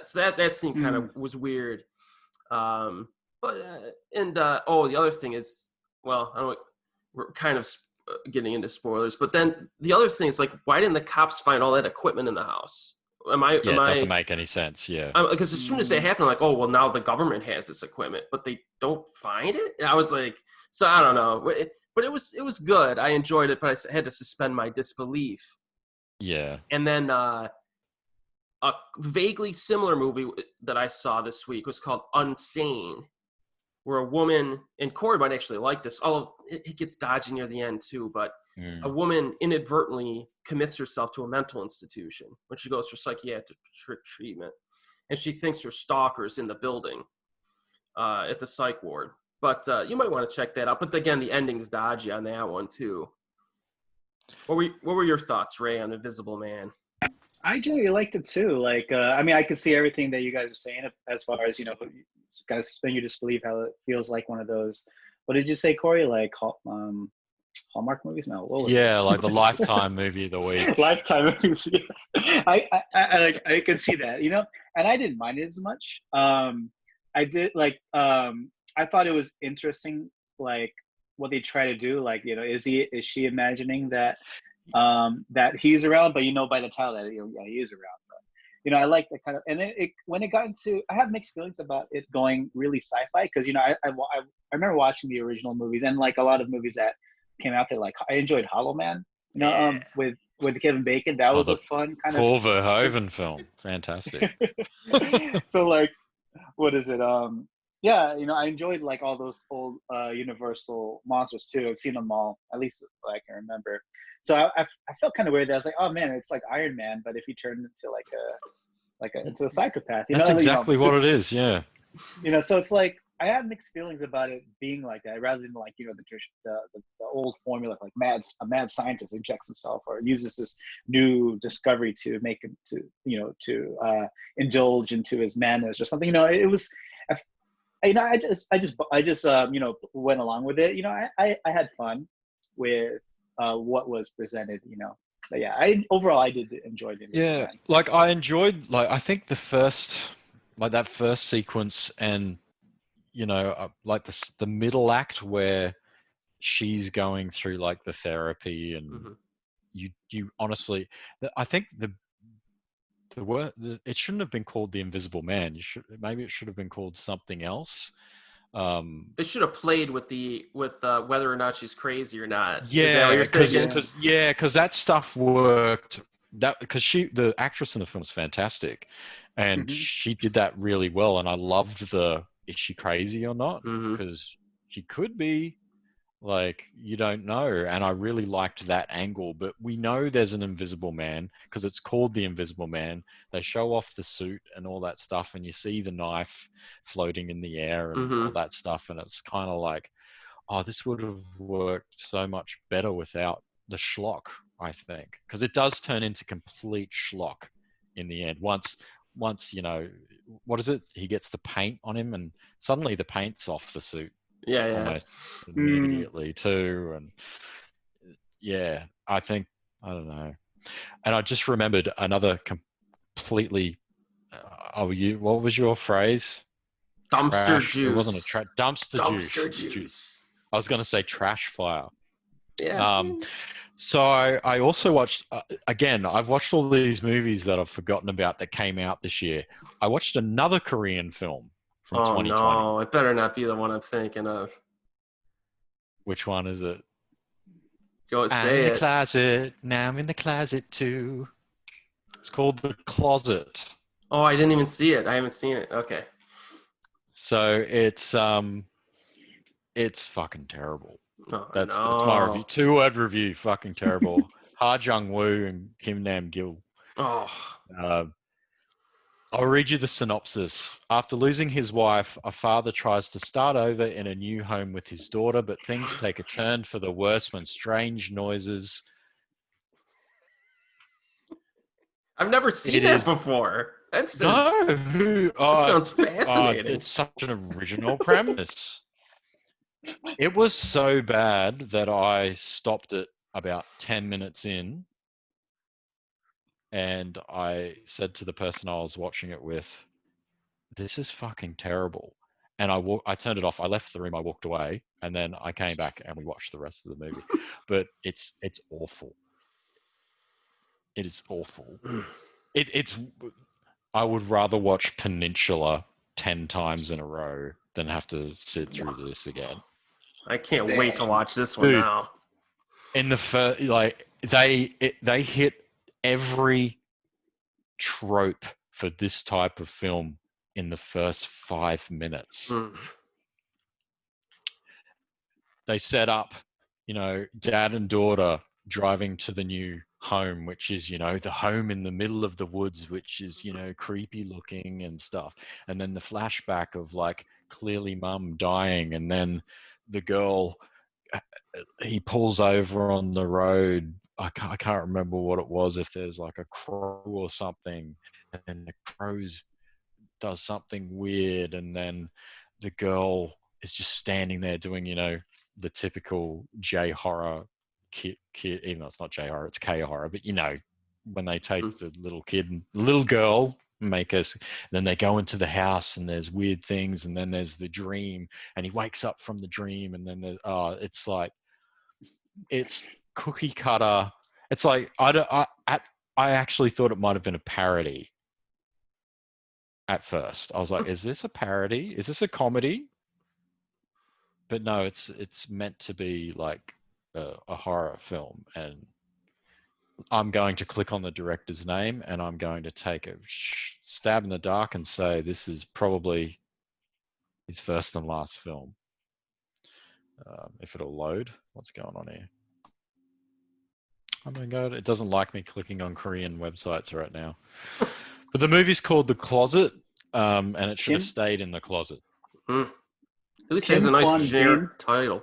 so that scene kind of was weird. The other thing is, well, we're kind of getting into spoilers, but then the other thing is like, why didn't the cops find all that equipment in the house? It doesn't make any sense. Because as soon as that happened, like, oh well, now the government has this equipment, but they don't find it. And I was like, so I don't know, but it was good. I enjoyed it, but I had to suspend my disbelief. Yeah. And then a vaguely similar movie that I saw this week was called Unsane, where a woman, and Corrie might actually like this, although it gets dodgy near the end too, but a woman inadvertently commits herself to a mental institution when she goes for psychiatric treatment. And she thinks her stalker's in the building at the psych ward. But you might want to check that out. But again, the ending's dodgy on that one too. What were your thoughts, Ray, on Invisible Man? I generally liked it too. Like, I could see everything that you guys are saying as far as, kind of suspend your disbelief, how it feels like one of those. What did you say, Corrie? Like Hallmark movies? No, what was it? Like the Lifetime movie of the week. Lifetime movies. I can see that, and I didn't mind it as much. I did I thought it was interesting, like what they try to do. Like, is she imagining that that he's around, but by the title that he is around. But I like that kind of, and then when it got into, I have mixed feelings about it going really sci-fi because I remember watching the original movies and like a lot of movies that came out there. Like I enjoyed Hollow Man, with Kevin Bacon. That was a fun kind Paul Verhoeven film. Fantastic. So like, what is it? I enjoyed like all those old Universal monsters too. I've seen them all, at least I can remember. So I felt kind of weird that I was like, oh man, it's like Iron Man, but if he turned into into a psychopath. That's exactly what it is. Yeah. So it's like I have mixed feelings about it being like that, rather than like the old formula, like a mad scientist injects himself or uses this new discovery to make him to indulge into his madness or something. It was. I just went along with it. I had fun with what was presented. But yeah, I did enjoy it. Yeah, like I enjoyed, like I think the first sequence, and like the middle act where she's going through like the therapy, and you honestly, I think it shouldn't have been called The Invisible Man. Maybe it should have been called something else. They should have played with whether or not she's crazy or not. Yeah, because that stuff worked. Because the actress in the film is fantastic, and she did that really well. And I loved is she crazy or not? Because she could be. Like, you don't know. And I really liked that angle. But we know there's an Invisible Man because it's called The Invisible Man. They show off the suit and all that stuff, and you see the knife floating in the air and all that stuff. And it's kind of like, oh, this would have worked so much better without the schlock, I think. Because it does turn into complete schlock in the end. Once, what is it? He gets the paint on him, and suddenly the paint's off the suit. Almost immediately too, and I think I don't know. And I just remembered another completely. What was your phrase? Dumpster juice. It wasn't a dumpster juice. I was going to say trash fire. Yeah. So I also watched again. I've watched all these movies that I've forgotten about that came out this year. I watched another Korean film. From 2020. No, it better not be the one I'm thinking of. Which one is it? Go say it. I'm in the closet. Now I'm in the closet too. It's called The Closet. Oh, I didn't even see it. I haven't seen it. Okay. So it's fucking terrible. Oh, That's my no. review. 2-word review. Fucking terrible. Ha Jung Woo and Kim Nam Gil. Oh. I'll read you the synopsis. After losing his wife, a father tries to start over in a new home with his daughter, but things take a turn for the worse when strange noises. I've never seen that before. That sounds fascinating. It's such an original premise. It was so bad that I stopped it about 10 minutes in, and I said to the person I was watching it with, this is fucking terrible. And I turned it off. I left the room. I walked away, and then I came back and we watched the rest of the movie. But it's awful. It is awful. It's. I would rather watch Peninsula 10 times in a row than have to sit through this again. I can't wait to watch this one. Dude, now. In the first, they hit every trope for this type of film in the first 5 minutes. They set up, dad and daughter driving to the new home, which is, the home in the middle of the woods, which is, creepy looking and stuff. And then the flashback of clearly mum dying, and then the girl, he pulls over on the road. I can't remember what it was, if there's a crow or something, and the crow does something weird, and then the girl is just standing there doing, the typical J horror kid, even though it's not J horror, it's K horror, but when they take the little girl, make us, then they go into the house and there's weird things, and then there's the dream, and he wakes up from the dream, and then it's cookie cutter. It's I actually thought it might have been a parody at first. I was like, is this a parody? Is this a comedy? But no, it's meant to be a horror film, and I'm going to click on the director's name, and I'm going to take a stab in the dark and say this is probably his first and last film. If it'll load, what's going on here? Oh my god, it doesn't like me clicking on Korean websites right now. But the movie's called The Closet, and it should have stayed in the closet. At least it has a nice generic title.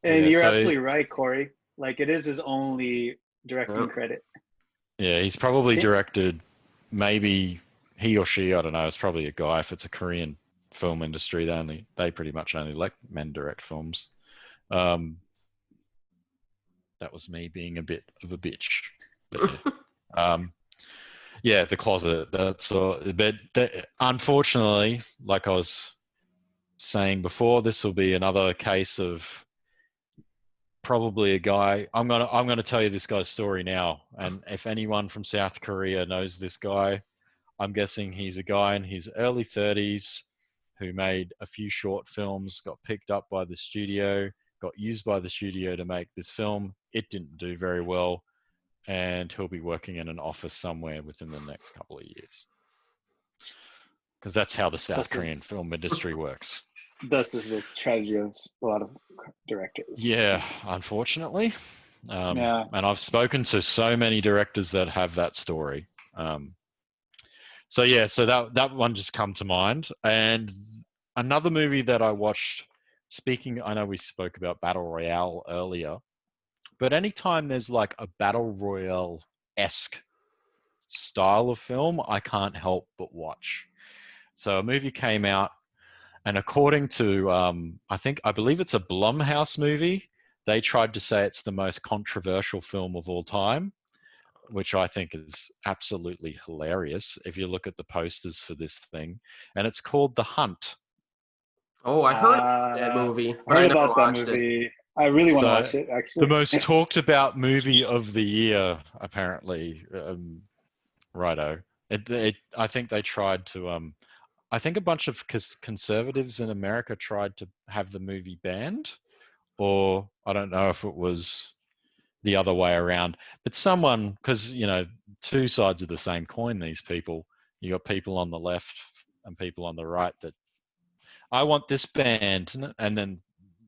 And you're absolutely right, Corey. It is his only directing credit. Yeah, he's probably directed, maybe he or she, I don't know, it's probably a guy. If it's a Korean film industry, they pretty much only let men direct films. That was me being a bit of a bitch. But, yeah, The Closet. That's all. But unfortunately, like I was saying before, this will be another case of probably a guy. I'm gonna tell you this guy's story now. And if anyone from South Korea knows this guy, I'm guessing he's a guy in his early 30s who made a few short films, got picked up by the studio, got used by the studio to make this film. It didn't do very well, and he'll be working in an office somewhere within the next couple of years. Because that's how the South Korean film industry works. This is the tragedy of a lot of directors. Yeah, unfortunately. And I've spoken to so many directors that have that story. So that one just come to mind. And another movie that I watched, I know we spoke about Battle Royale earlier, but anytime there's a Battle Royale-esque style of film, I can't help but watch. So a movie came out, and according to, I believe it's a Blumhouse movie, they tried to say it's the most controversial film of all time, which I think is absolutely hilarious if you look at the posters for this thing. And it's called The Hunt. Oh, I heard that movie, but I I never about watched that movie. I really want to watch it, actually. The most talked about movie of the year, apparently. Righto. I think they tried to... I think a bunch of conservatives in America tried to have the movie banned, or I don't know if it was the other way around. But someone, because, you know, two sides of the same coin, these people. You got people on the left and people on the right that, I want this band, and then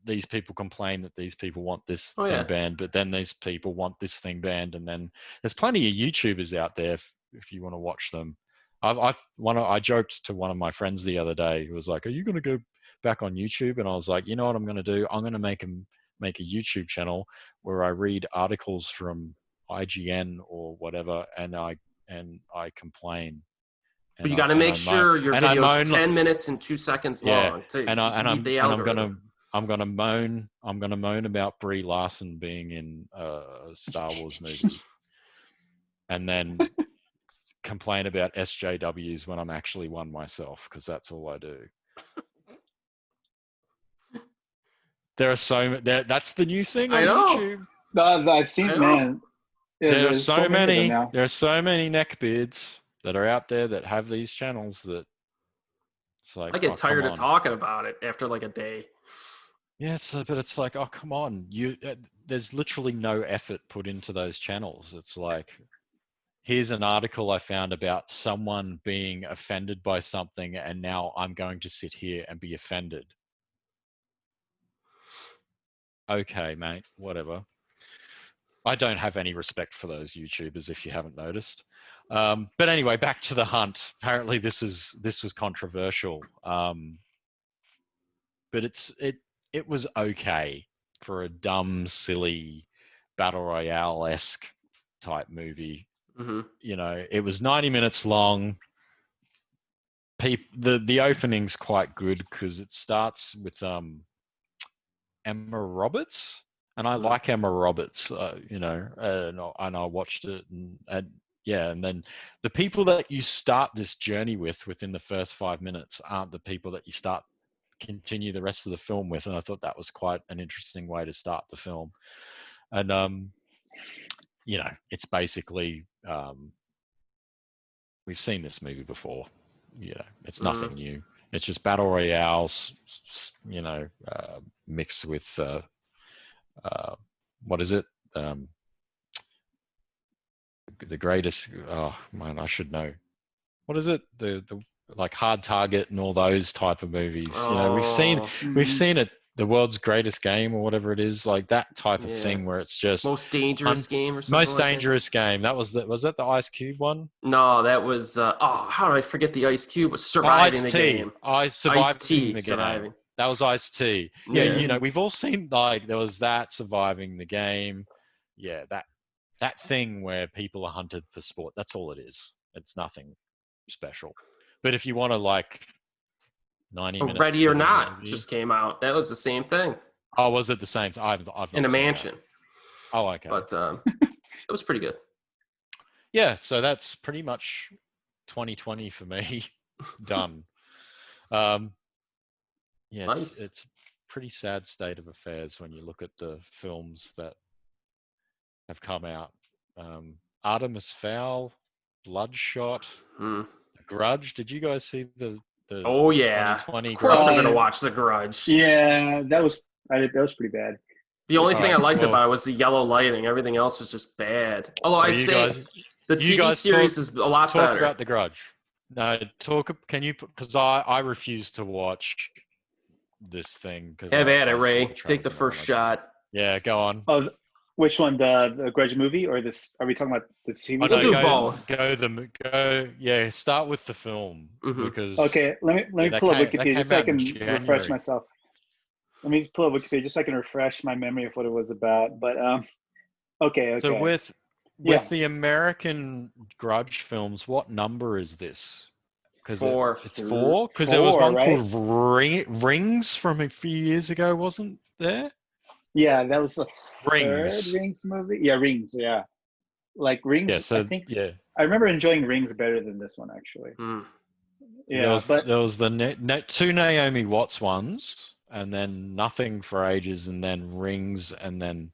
these people complain that these people want this thing banned, but then these people want this thing banned, and then there's plenty of YouTubers out there if you want to watch them. I joked to one of my friends the other day who was like, "Are you going to go back on YouTube?" And I was like, "You know what I'm going to do? I'm going to make a YouTube channel where I read articles from IGN or whatever, and I complain." But you got to make sure your video is 10 minutes and 2 seconds long to beat the algorithm. I'm gonna moan about Brie Larson being in a Star Wars movie, and then complain about SJWs when I'm actually one myself, because that's all I do. That's the new thing on YouTube. No, I've seen, man. Yeah, there are so many neckbeards that are out there that have these channels that it's like, I get tired of talking about it after like a day. Yeah, but it's like, oh, come on. There's literally no effort put into those channels. It's like, here's an article I found about someone being offended by something, and now I'm going to sit here and be offended. Okay, mate, whatever. I don't have any respect for those YouTubers, if you haven't noticed. But anyway, back to The Hunt. Apparently this was controversial. But it was okay for a dumb, silly, battle royale-esque type movie. Mm-hmm. You know, it was 90 minutes long. The opening's quite good because it starts with Emma Roberts, and I like Emma Roberts. You know, and I watched it, and then the people that you start this journey within the first 5 minutes aren't the people that you continue the rest of the film with, and I thought that was quite an interesting way to start the film. And you know, it's basically we've seen this movie before. You know, it's nothing new. It's just battle royales, you know, mixed with what is it? The greatest. Oh man, I should know. What is it? The like Hard Target and all those type of movies. You know, we've seen it. The World's Greatest Game or whatever it is, like that type of thing where it's just Most Dangerous Game or something. Most Dangerous Game. That was that the Ice Cube one? No, that was how did I forget the Ice Cube? Was Surviving the Game. Surviving the Surviving. Game. That was Ice-T. Yeah, you know, we've all seen, like, there was that Surviving the Game. Yeah, that thing where people are hunted for sport. That's all it is. It's nothing special. But if you want to, like, 90 minutes. Ready or Not just came out. That was the same thing. Oh, was it the same? I've not in a mansion. That. Oh, okay. But it was pretty good. Yeah, so that's pretty much 2020 for me. Done. Yeah, nice. It's pretty sad state of affairs when you look at the films that have come out. Artemis Fowl, Bloodshot, The Grudge. Did you guys see the oh yeah, 2020 of course Grudge? I'm gonna watch The Grudge. Yeah, that was pretty bad. The only thing I liked about it was the yellow lighting. Everything else was just bad. Although I'd say the TV series is a lot better. Talk about The Grudge. No, can you? Because I refuse to watch this thing. Have at it, Ray. Take the first shot. Yeah, go on. Oh, which one? The Grudge movie or this? Are we talking about the TV? We'll do both. Go. Yeah, start with the film because. Okay, let me pull up Wikipedia just so I can refresh myself. Let me pull up Wikipedia just so I can refresh my memory of what it was about. But okay. So with the American Grudge films, what number is this? Because it's 4. Because there was one called Rings from a few years ago, wasn't there? Yeah, that was the third Rings movie. Yeah, Rings. Yeah, like Rings. Yeah, so, I think. Yeah, I remember enjoying Rings better than this one actually. Yeah, there was the 2 Naomi Watts ones, and then Nothing for Ages, and then Rings, and then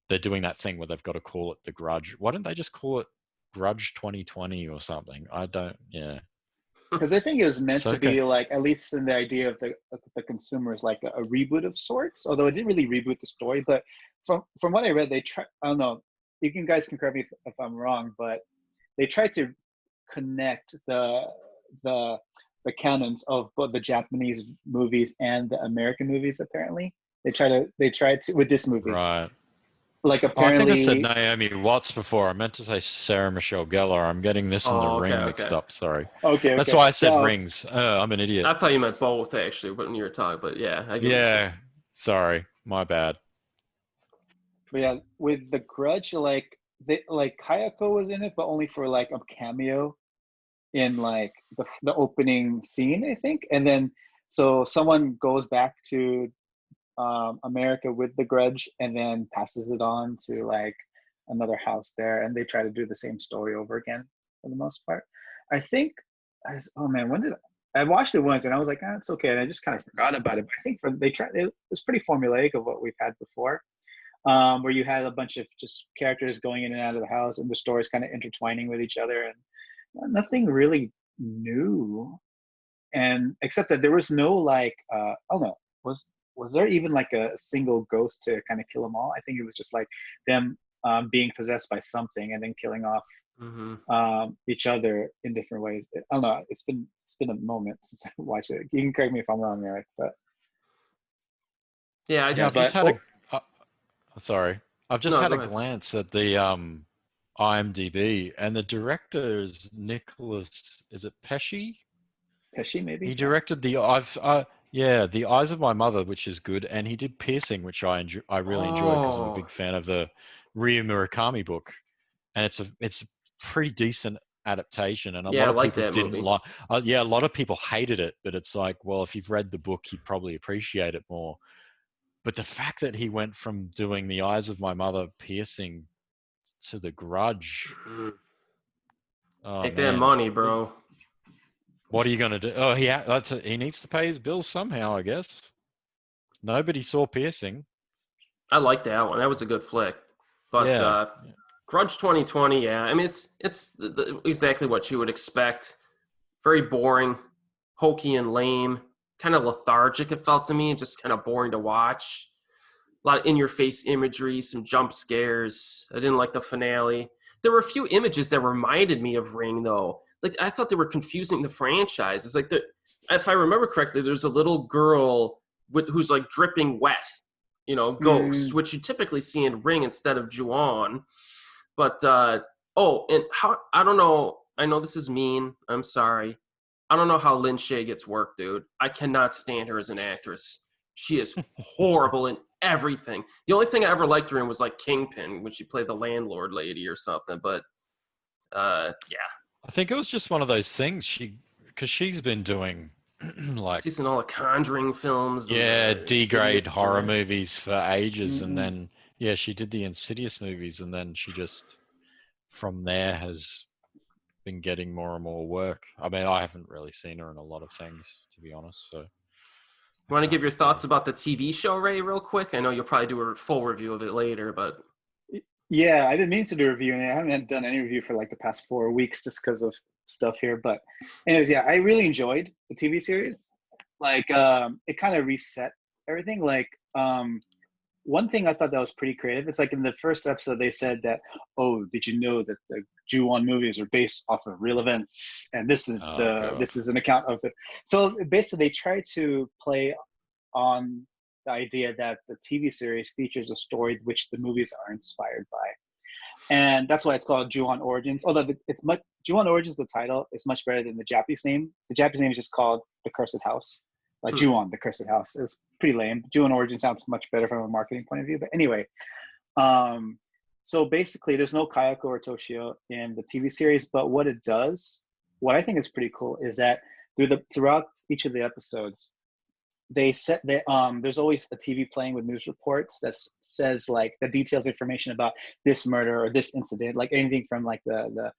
they're doing that thing where they've got to call it The Grudge. Why don't they just call it Grudge 2020 or something? I don't. Yeah. Because I think it was meant to be like, at least in the idea of the consumers, like a reboot of sorts. Although it didn't really reboot the story, but from what I read, I don't know. you guys can correct me if I'm wrong, but they tried to connect the canons of both the Japanese movies and the American movies. Apparently, they tried to with this movie. Right. Like Oh, I think I said apparently, Naomi Watts before. I meant to say Sarah Michelle Gellar. I'm getting this and The Ring mixed up. Sorry. Okay. That's why I said So, Rings. I'm an idiot. I thought you meant both actually when you were talking, but yeah, I get Yeah. Sorry. My bad. but yeah, with The Grudge, like Kayako was in it, but only for like a cameo in like the opening scene, I think. And then so someone goes back to America with The Grudge and then passes it on to like another house there, and they try to do the same story over again for the most part. I think oh man, when did I watched it once and I was like, it's okay, and I just kind of forgot about it. But I think it was pretty formulaic of what we've had before, where you had a bunch of just characters going in and out of the house and the stories kind of intertwining with each other, and nothing really new. And except that there was no like oh no, was there even like a single ghost to kind of kill them all? I think it was just like them being possessed by something and then killing off each other in different ways. I don't know. It's been a moment since I watched it. You can correct me if I'm wrong, Erik, but yeah, I've just had sorry. I've just had a glance at the IMDb, and the director is Nicholas. Is it Pesci? Pesci, maybe. He directed the The Eyes of My Mother, which is good, and he did Piercing, which I really enjoyed because I'm a big fan of the Ryu Murakami book, and it's a pretty decent adaptation, and a lot of people didn't like. A lot of people hated it, but it's like, well, if you've read the book, you'd probably appreciate it more. But the fact that he went from doing The Eyes of My Mother, Piercing, to The Grudge. Take that money, bro. What are you going to do? Oh, he needs to pay his bills somehow, I guess. Nobody saw Piercing. I like that one. That was a good flick. But Grudge 2020, yeah. I mean, it's exactly what you would expect. Very boring, hokey and lame, kind of lethargic, it felt to me, just kind of boring to watch. A lot of in-your-face imagery, some jump scares. I didn't like the finale. There were a few images that reminded me of Ring, though. Like, I thought they were confusing the franchise. It's like, if I remember correctly, there's a little girl who's like dripping wet, ghost, which you typically see in Ring instead of Ju-on. But, I don't know. I know this is mean. I'm sorry. I don't know how Lin Shaye gets work, dude. I cannot stand her as an actress. She is horrible in everything. The only thing I ever liked her in was like Kingpin, when she played the landlord lady or something. But, yeah. I think it was just one of those things. Because she's been doing like she's in all the Conjuring films. Yeah, D-grade horror movies for ages, and then she did the Insidious movies, and then she just from there has been getting more and more work. I mean, I haven't really seen her in a lot of things, to be honest. So, you want to give your thoughts about the TV show, Ray, real quick? I know you'll probably do a full review of it later, but yeah, I've been meaning to do a review, and I haven't done any review for like the past 4 weeks just because of stuff here. But anyways, yeah, I really enjoyed the TV series. Like, it kind of reset everything. Like, one thing I thought that was pretty creative. It's like in the first episode they said that, oh, did you know that the Ju-on movies are based off of real events, and this is this is an account of it. So basically, they try to play on the idea that the TV series features a story which the movies are inspired by, and that's why it's called Ju-on Origins. Although Ju-on Origins, the title, is much better than the Japanese name. The Japanese name is just called The Cursed House. Like Ju-on, The Cursed House. It was pretty lame. Ju-on Origin sounds much better from a marketing point of view. But anyway, so basically there's no Kayako or Toshio in the TV series, but what it does, what I think is pretty cool, is that throughout each of the episodes, there's always a TV playing with news reports that says like that details information about this murder or this incident, like anything from like the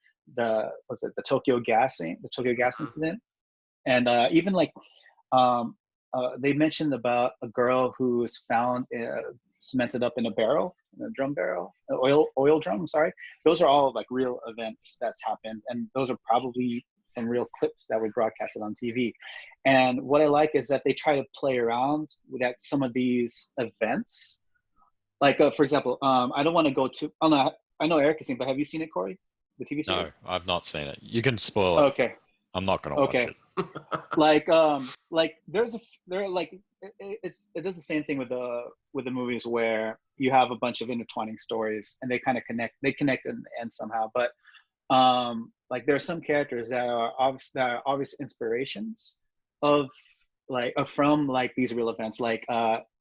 Tokyo gas incident, and even like they mentioned about a girl who was found cemented up in a drum barrel, oil drum. Sorry, those are all like real events that's happened, and those are probably some real clips that were broadcasted on TV. And what I like is that they try to play around with some of these events. Like, for example, I don't want to go to. Oh no, I know Eric has seen, but have you seen it, Corey? The TV No, series? I've not seen it. You can spoil it. Okay. I'm not gonna watch it. Like it does the same thing with the movies where you have a bunch of intertwining stories and they kind of connect in the end somehow. But like there are some characters that are obvious inspirations of from like these real events. Like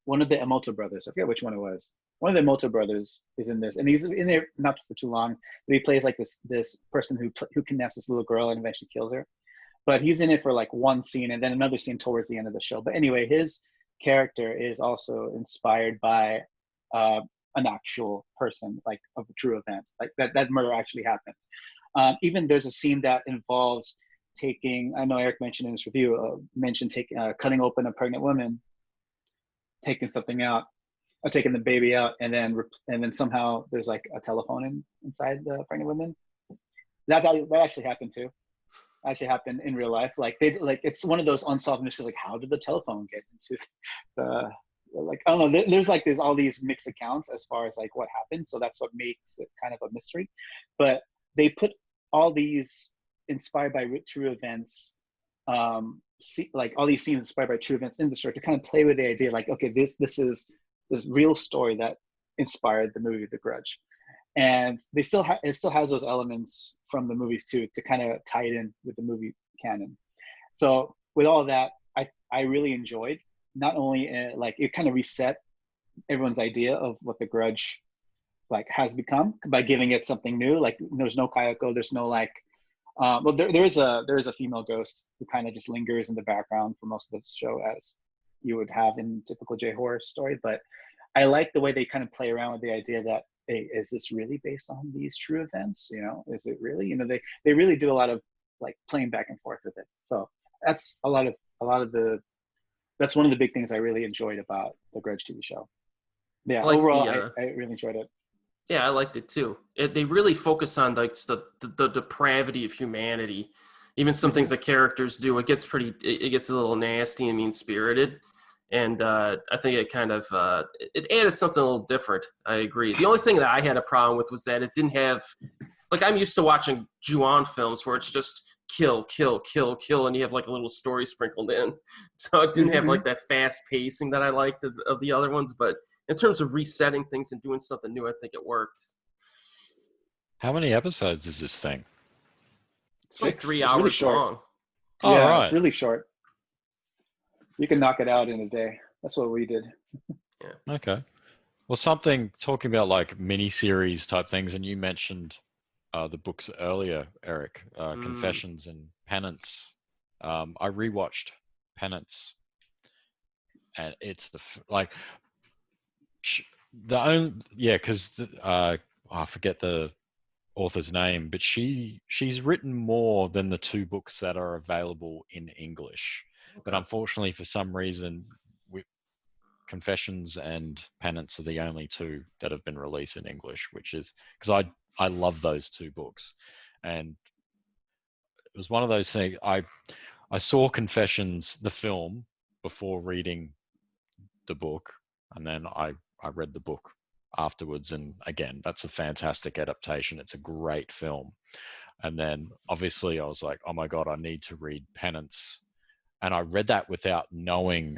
one of the Emoto brothers, I forget which one it was. One of the Emoto brothers is in this, and he's in there not for too long, but he plays like this person who kidnaps this little girl and eventually kills her. But he's in it for like one scene and then another scene towards the end of the show. But anyway, his character is also inspired by an actual person, like of a true event, like that murder actually happened. Even there's a scene that involves taking, I know Eric mentioned in his review, cutting open a pregnant woman, taking something out, or taking the baby out, and then somehow there's like a telephone inside the pregnant woman. That actually happened too. Actually happened in real life. Like it's one of those unsolved mysteries. Like, how did the telephone get into the like? I don't know. There's all these mixed accounts as far as like what happened. So that's what makes it kind of a mystery. But they put all these inspired by true events, like all these scenes inspired by true events in the story to kind of play with the idea. Like, okay, this is this real story that inspired the movie The Grudge. And it still has those elements from the movies too, to kind of tie it in with the movie canon. So with all of that, I really enjoyed, not only like it kind of reset everyone's idea of what The Grudge like has become by giving it something new. Like there's no Kayako, there's no like well there is a female ghost who kind of just lingers in the background for most of the show, as you would have in typical J horror story. But I like the way they kind of play around with the idea that, hey, is this really based on these true events? You know, is it really? You know, they really do a lot of like playing back and forth with it. So that's that's one of the big things I really enjoyed about the Grudge TV show. Yeah, like overall, I really enjoyed it. Yeah, I liked it too. They really focus on like the depravity of humanity. Even some things that characters do, it gets a little nasty and mean spirited. And I think it kind of it added something a little different. I agree. The only thing that I had a problem with was that it didn't have, like, I'm used to watching Ju-on films where it's just kill, kill, kill, kill, and you have like a little story sprinkled in. So it didn't have like that fast pacing that I liked of the other ones. But in terms of resetting things and doing something new, I think it worked. How many episodes is this thing? It's like 3 hours really short. Long. Oh, yeah, right. It's really short. You can knock it out in a day. That's what we did. Yeah. Okay. Well, talking about like mini-series type things, and you mentioned the books earlier, Eric, Confessions and Penance. I rewatched Penance, and it's because I forget the author's name, but she's written more than the 2 books that are available in English. Okay. But unfortunately, for some reason, Confessions and Penance are the only 2 that have been released in English, which is because I love those 2 books. And it was one of those things. I saw Confessions, the film, before reading the book, and then I read the book afterwards. And again, that's a fantastic adaptation. It's a great film. And then obviously I was like, oh my God, I need to read Penance. And I read that without knowing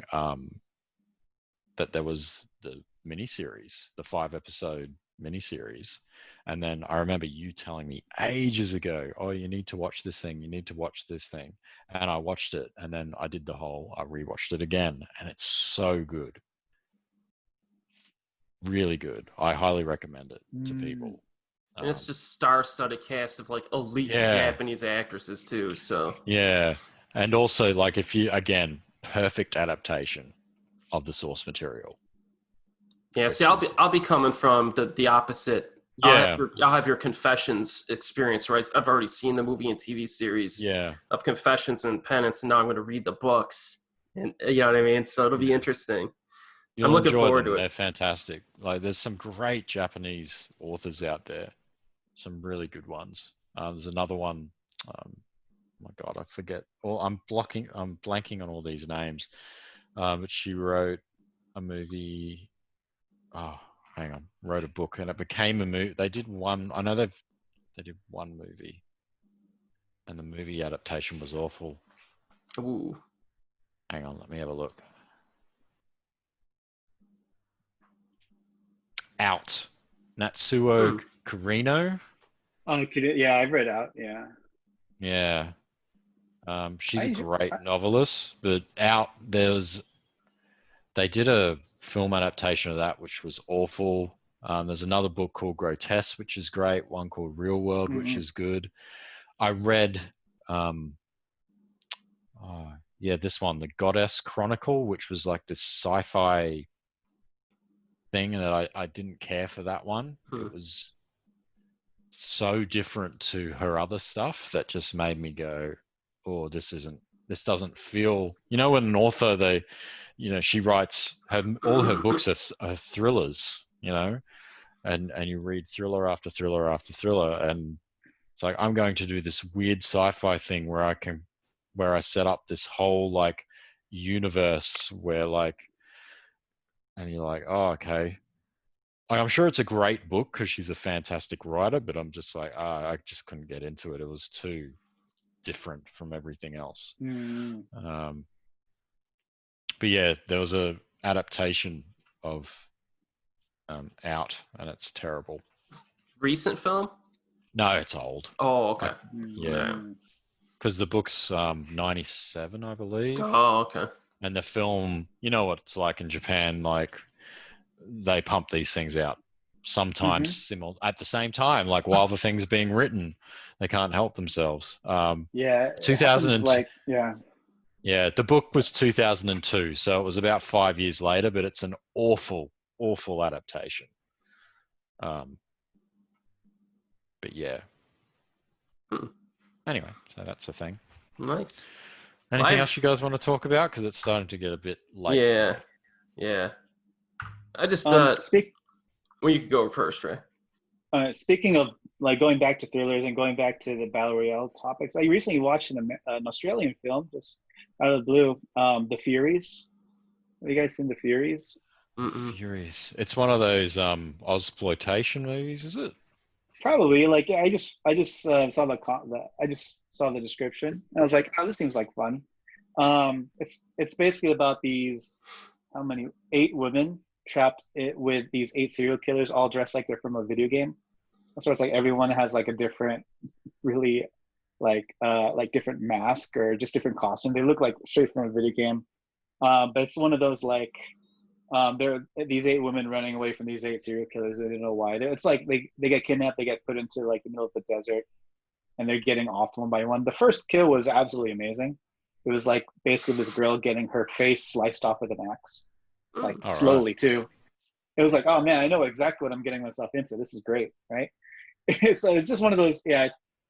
that there was the miniseries, the 5-episode miniseries. And then I remember you telling me ages ago, oh, you need to watch this thing. You need to watch this thing. And I watched it. And then I rewatched it again. And it's so good. Really good. I highly recommend it to people. And it's just star-studded cast of like elite Japanese actresses too. So yeah, and also like perfect adaptation of the source material. Yeah, see, I'll be coming from the opposite. Yeah, I'll have your Confessions experience, right? I've already seen the movie and TV series of Confessions and Penance, and now I'm going to read the books, and you know what I mean. So it'll be interesting. I'm looking forward to it. They're fantastic. Like, there's some great Japanese authors out there, some really good ones. There's another one. Oh my God, I forget. I'm blanking on all these names. But she wrote a movie. Oh, hang on, wrote a book and it became a movie. They did one. I know they did one movie, and the movie adaptation was awful. Ooh. Hang on, let me have a look. Out. Natsuo Kirino. Oh, yeah, I've read Out. Yeah. Yeah. She's a great novelist, but Out, they did a film adaptation of that, which was awful. There's another book called Grotesque, which is great. One called Real World, which is good. I read, this one, The Goddess Chronicle, which was like this sci-fi thing, and that I didn't care for that one. It was so different to her other stuff that just made me go, oh, this doesn't feel, when an author, she writes all her books are thrillers, and you read thriller after thriller after thriller, and it's like, I'm going to do this weird sci-fi thing where I set up this whole like universe where and you're like, oh, okay. I'm sure it's a great book because she's a fantastic writer, but I'm just like, I just couldn't get into it. It was too different from everything else. But yeah, there was a adaptation of Out, and it's terrible. Recent film? No, it's old. Oh, okay. Yeah, because the book's 97, I believe. Oh, okay. And the film, you know what it's like in Japan, like they pump these things out sometimes at the same time, like while the thing's being written. They can't help themselves. 2000 yeah, the book was 2002, so it was about 5 years later, but it's an awful adaptation. But yeah. Anyway, so that's the thing. Nice. Anything else you guys want to talk about? Because it's starting to get a bit late. Yeah. I just well, you could go first, Ray. Speaking of like going back to thrillers and going back to the battle royale topics, I recently watched an Australian film just out of the blue, The Furies. Have you guys seen The Furies? Furies. It's one of those Ozploitation movies, is it? Probably. Like, I just saw the description and I was like, oh, this seems like fun. It's basically about these 8 women trapped with these 8 serial killers, all dressed like they're from a video game. So it's like everyone has like a different, really like different mask or just different costume. They look like straight from a video game. But it's one of those like they're these 8 women running away from these 8 serial killers. They don't know why. It's like they get kidnapped. They get put into like the middle of the desert, and they're getting offed one by one. The first kill was absolutely amazing. It was like basically this girl getting her face sliced off with an axe, like slowly too. It was like, oh man, I know exactly what I'm getting myself into. This is great, right? So it's just one of those,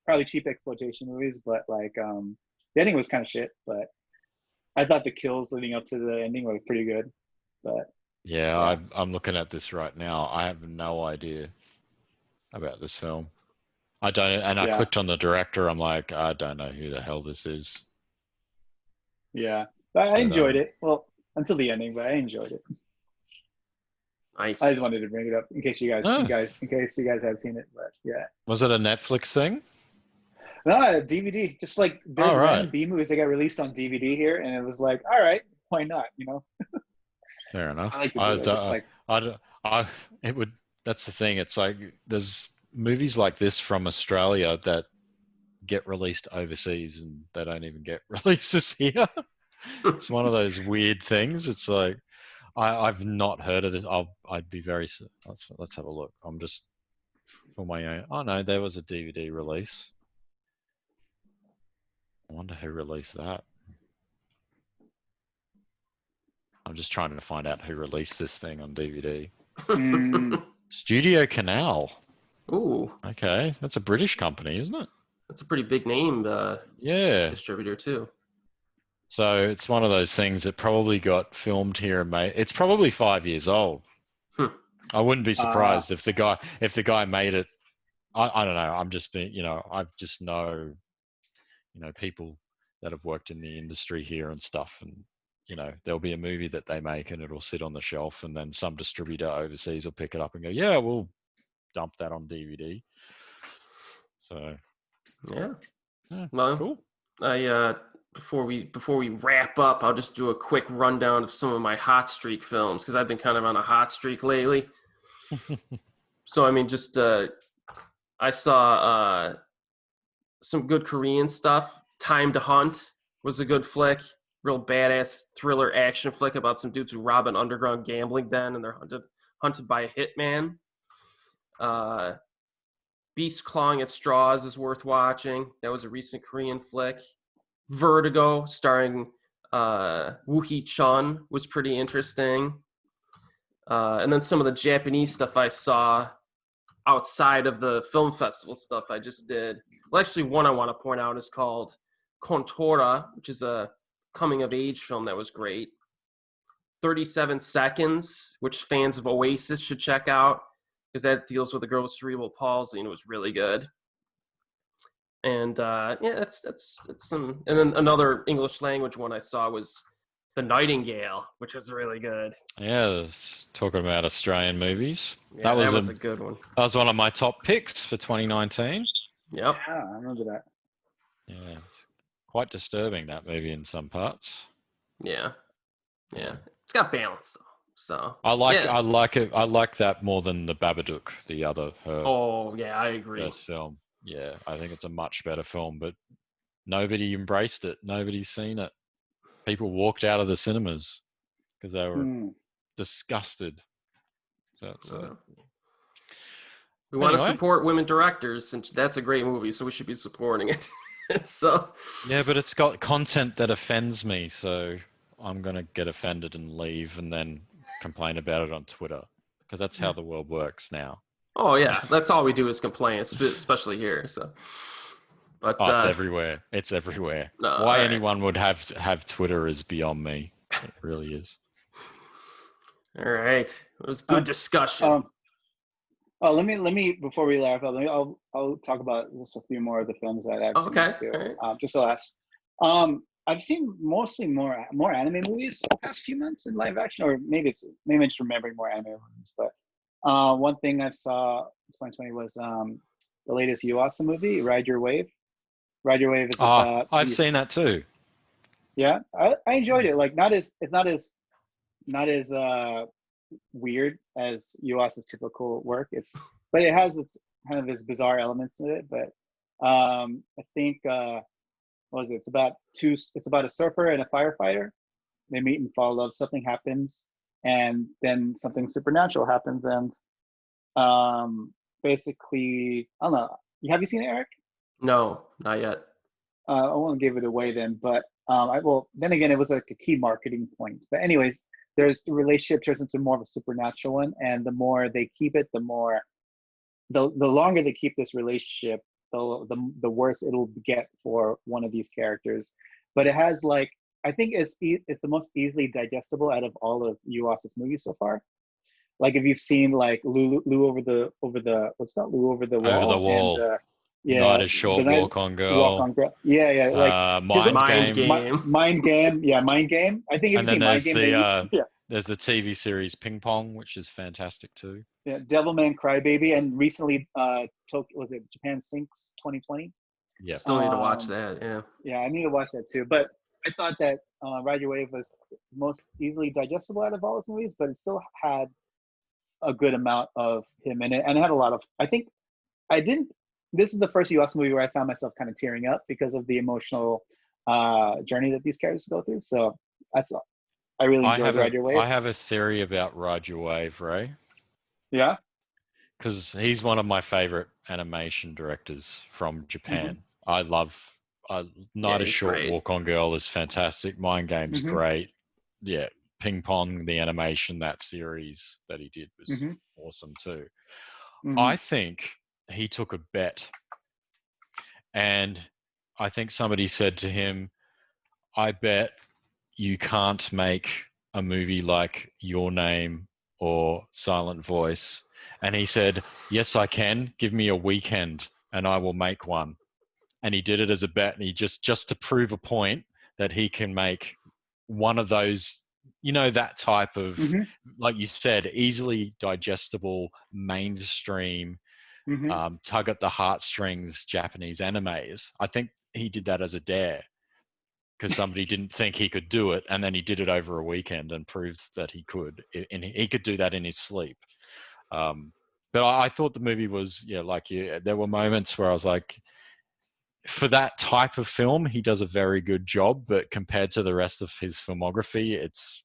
probably cheap exploitation movies, but like the ending was kind of shit. But I thought the kills leading up to the ending were pretty good. But yeah. I'm looking at this right now. I have no idea about this film. I don't, and I clicked on the director. I'm like, I don't know who the hell this is. Yeah, but I enjoyed it. Well, until the ending, but I enjoyed it. Nice. I just wanted to bring it up in case you guys had seen it, but yeah. Was it a Netflix thing? No, DVD. Just like random B movies that got released on DVD here, and it was like, all right, why not? Fair enough. That's the thing. It's like there's movies like this from Australia that get released overseas, and they don't even get releases here. It's one of those weird things. It's like I've not heard of this. I'd be very. Let's have a look. I'm just for my own. Oh no, there was a DVD release. I wonder who released that. I'm just trying to find out who released this thing on DVD. Studio Canal. Ooh. Okay, that's a British company, isn't it? That's a pretty big name. Distributor too. So it's one of those things that probably got filmed here and made. It's probably 5 years old. I wouldn't be surprised if the guy made it. I don't know. I'm just being, I just know, people that have worked in the industry here and stuff, and there'll be a movie that they make and it'll sit on the shelf, and then some distributor overseas will pick it up and go, yeah, we'll dump that on DVD. So yeah. Well, cool. Before we wrap up, I'll just do a quick rundown of some of my hot streak films, because I've been kind of on a hot streak lately. So I mean, just I saw some good Korean stuff. Time to Hunt was a good flick. Real badass thriller action flick about some dudes who rob an underground gambling den and they're hunted by a hitman. Beast Clawing at Straws is worth watching. That was a recent Korean flick. Vertigo, starring Woo Hee Chun, was pretty interesting. And then some of the Japanese stuff I saw outside of the film festival stuff I just did. Well, actually, one I want to point out is called Contora, which is a coming-of-age film that was great. 37 Seconds, which fans of Oasis should check out, because that deals with a girl with cerebral palsy, and it was really good. And that's some. And then another English language one I saw was The Nightingale, which was really good. Yeah, talking about Australian movies. Yeah, that was a good one. That was one of my top picks for 2019. Yep. Yeah, I remember that. Yeah, it's quite disturbing, that movie, in some parts. Yeah. It's got balance though. So I like it. I like that more than the Babadook, the other. Oh yeah, I agree. First film. Yeah, I think it's a much better film, but nobody embraced it. Nobody's seen it. People walked out of the cinemas because they were disgusted. So we want to support women directors, and that's a great movie, so we should be supporting it. So yeah, but it's got content that offends me, so I'm gonna get offended and leave, and then complain about it on Twitter, because that's how the world works now. Oh yeah, that's all we do is complain, especially here. So, but it's everywhere. It's everywhere. No, Why anyone would have Twitter is beyond me. It really is. All right, it was good discussion. Let me before we wrap up, I'll talk about just a few more of the films that I've seen too. Right. Just the last. I've seen mostly more anime movies the past few months in live action, or maybe I'm just remembering more anime movies. But one thing I saw in 2020 was the latest Yuasa movie, Ride Your Wave. Ride Your Wave is about. I've seen that too. Yeah, I enjoyed it. Like it's not as weird as Yuasa's typical work. But it has its kind of its bizarre elements to it. But I think what was it? It's about a surfer and a firefighter. They meet and fall in love. Something happens, and then something supernatural happens, and basically, I don't know. Have you seen it, Eric? No, not yet. I won't give it away then, but then again, it was like a key marketing point. But anyways, the relationship turns into more of a supernatural one, and the more they keep it, the longer they keep this relationship, the worse it'll get for one of these characters. But it has I think it's the most easily digestible out of all of Yuasa's movies so far. Like if you've seen Lou over the what's that? Lou over the wall. Over the wall. And, Night is Short, Walk on Girl. Yeah. Mind Game. Mind Game. Yeah, Mind Game. I think if you've seen Mind Game, there's the TV series Ping Pong, which is fantastic too. Yeah, Devilman Crybaby, and recently, was it Japan Sinks 2020? Yeah. Still need to watch that. Yeah. Yeah, I need to watch that too. But I thought that Ride Your Wave was most easily digestible out of all his movies, but it still had a good amount of him in it, and it had a lot of. I think this is the first US movie where I found myself kind of tearing up because of the emotional journey that these characters go through. So I really enjoyed Ride Your Wave. I have a theory about Ride Your Wave, Ray. Yeah? Because he's one of my favorite animation directors from Japan. Mm-hmm. I love Night is Short, great. Walk on Girl is fantastic. Mind Game's great. Yeah, Ping Pong, the animation, that series that he did was awesome too. Mm-hmm. I think he took a bet, and I think somebody said to him, I bet you can't make a movie like Your Name or Silent Voice. And he said, yes, I can. Give me a weekend and I will make one. And he did it as a bet, and he just to prove a point that he can make one of those, that type of, Mm-hmm. like you said, easily digestible, mainstream, Mm-hmm. tug at the heartstrings Japanese animes. I think he did that as a dare because somebody didn't think he could do it, and then he did it over a weekend and proved that he could, and he could do that in his sleep. But I thought the movie was, there were moments where I was like, for that type of film, he does a very good job, but compared to the rest of his filmography, it's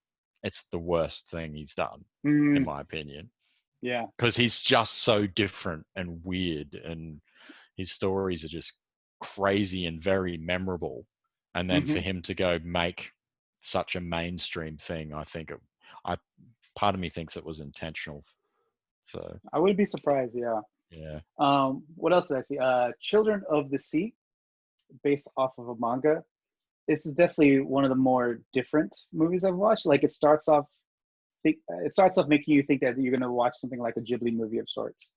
the worst thing he's done, in my opinion. Yeah. Because he's just so different and weird, and his stories are just crazy and very memorable. And then for him to go make such a mainstream thing, I think part of me thinks it was intentional. So I wouldn't be surprised. Yeah. yeah. What else did I see? Children of the Sea, based off of a manga. This is definitely one of the more different movies I've watched. Like it starts off making you think that you're gonna watch something like a Ghibli movie of sorts,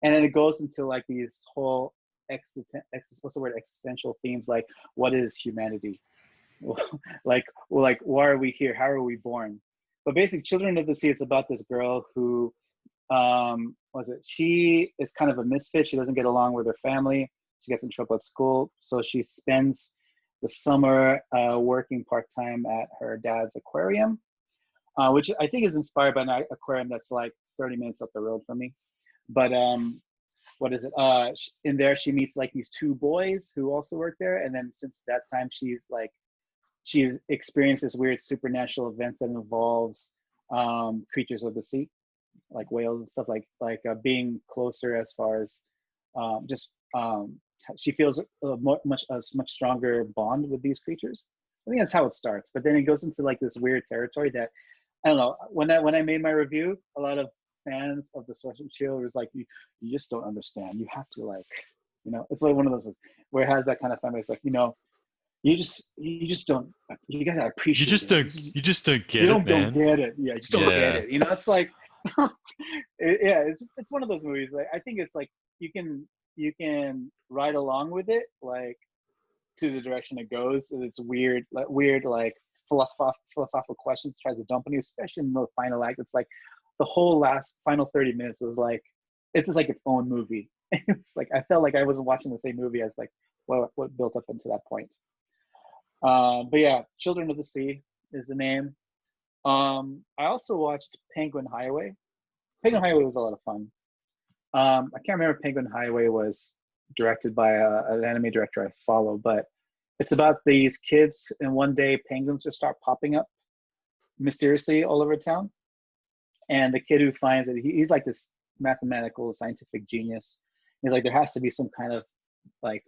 and then it goes into like these whole existential themes, like what is humanity, like why are we here, how are we born? But basically, Children of the Sea, it's about this girl who she is kind of a misfit. She doesn't get along with her family. She gets in trouble at school, so she spends the summer working part-time at her dad's aquarium, which I think is inspired by an aquarium that's like 30 minutes up the road from me. But what is it? In there, she meets like these two boys who also work there, and then since that time, she's experienced this weird supernatural events that involves creatures of the sea, like whales and stuff, like being closer as far as she feels a much stronger bond with these creatures. I think that's how it starts, but then it goes into like this weird territory that I don't know. When I made my review, a lot of fans of the source material was like, you just don't understand. You have to it's like one of those where it has that kind of family. It's like, you just don't. You gotta appreciate. You just don't get you it, man. Don't get it. Yeah, you just don't get it. It's like, it's one of those movies. Like I think it's like you can ride along with it, like to the direction it goes. It's weird like philosophical questions tries to dump on you, especially in the final act. It's like the whole last final 30 minutes was like it's just like its own movie. It's like I felt like I wasn't watching the same movie as like what built up into that point. But yeah, Children of the Sea is the name. I also watched Penguin Highway. Penguin Highway was a lot of fun. I can't remember if Penguin Highway was directed by an anime director I follow, but it's about these kids, and one day penguins just start popping up mysteriously all over town. And the kid who finds it, he's like this mathematical scientific genius. He's like, there has to be some kind of like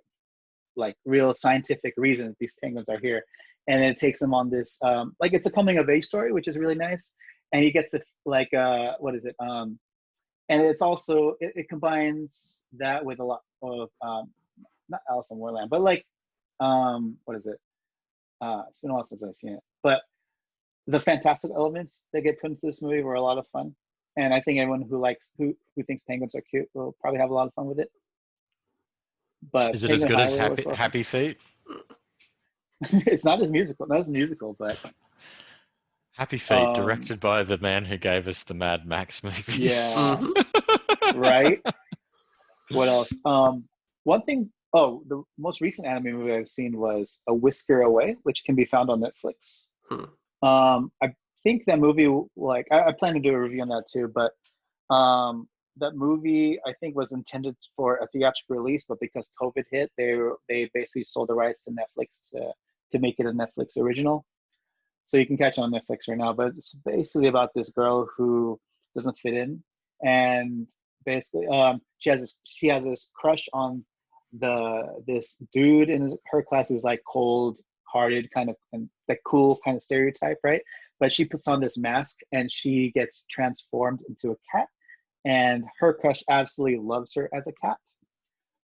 real scientific reason that these penguins are here. And then it takes him on this like it's a coming of age story, which is really nice. And he gets to like what is it? And it's also it combines that with a lot of not Alice in Wonderland, but like what is it? It's been a while since I've seen it, but the fantastic elements that get put into this movie were a lot of fun, and I think everyone who thinks penguins are cute will probably have a lot of fun with it. But is it as good as Happy Feet? It's not as musical, but Happy Feet, directed by the man who gave us the Mad Max movies. Yeah, right. What else? One thing. Oh, the most recent anime movie I've seen was A Whisker Away, which can be found on Netflix. I think that movie, like, I plan to do a review on that too, but that movie I think was intended for a theatrical release, but because COVID hit, they basically sold the rights to Netflix to make it a Netflix original. So you can catch it on Netflix right now. But it's basically about this girl who doesn't fit in, and basically she has this crush on this dude in her class who's like cold-hearted kind of, and that cool kind of stereotype, right? But she puts on this mask and she gets transformed into a cat, and her crush absolutely loves her as a cat.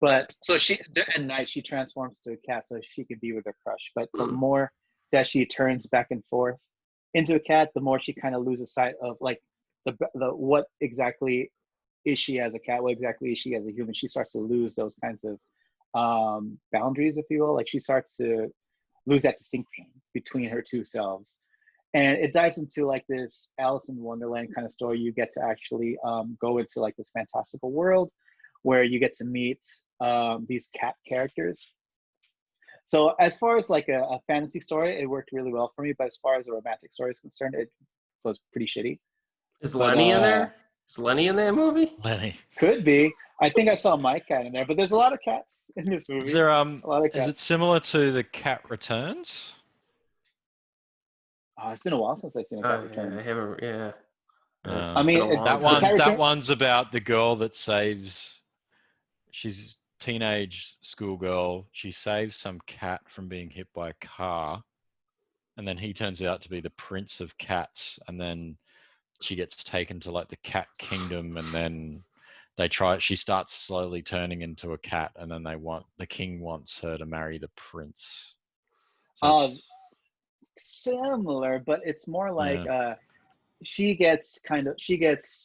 But so at night she transforms to a cat so she can be with her crush. But the more that she turns back and forth into a cat, the more she kind of loses sight of like the what exactly is she as a cat, what exactly is she as a human. She starts to lose those kinds of boundaries, if you will. Like she starts to lose that distinction. between her two selves. And it dives into like this Alice in Wonderland kind of story. You get to actually go into like this fantastical world where you get to meet these cat characters. So as far as like a fantasy story, it worked really well for me. But as far as a romantic story is concerned, it was pretty shitty. Is Lenny in there? Is Lenny in that movie? Lenny. Could be. I think I saw my cat in there, but there's a lot of cats in this movie. Is there a lot of cats. is it similar to The Cat Returns? Oh, it's been a while since I've seen a Cat Returns. Yeah, I haven't. Yeah. I mean, that one's about the girl that saves. She's a teenage schoolgirl. She saves some cat from being hit by a car, and then he turns out to be the prince of cats. And then she gets taken to like the cat kingdom, and then she starts slowly turning into a cat, and then the king wants her to marry the prince. So similar, but it's more like she gets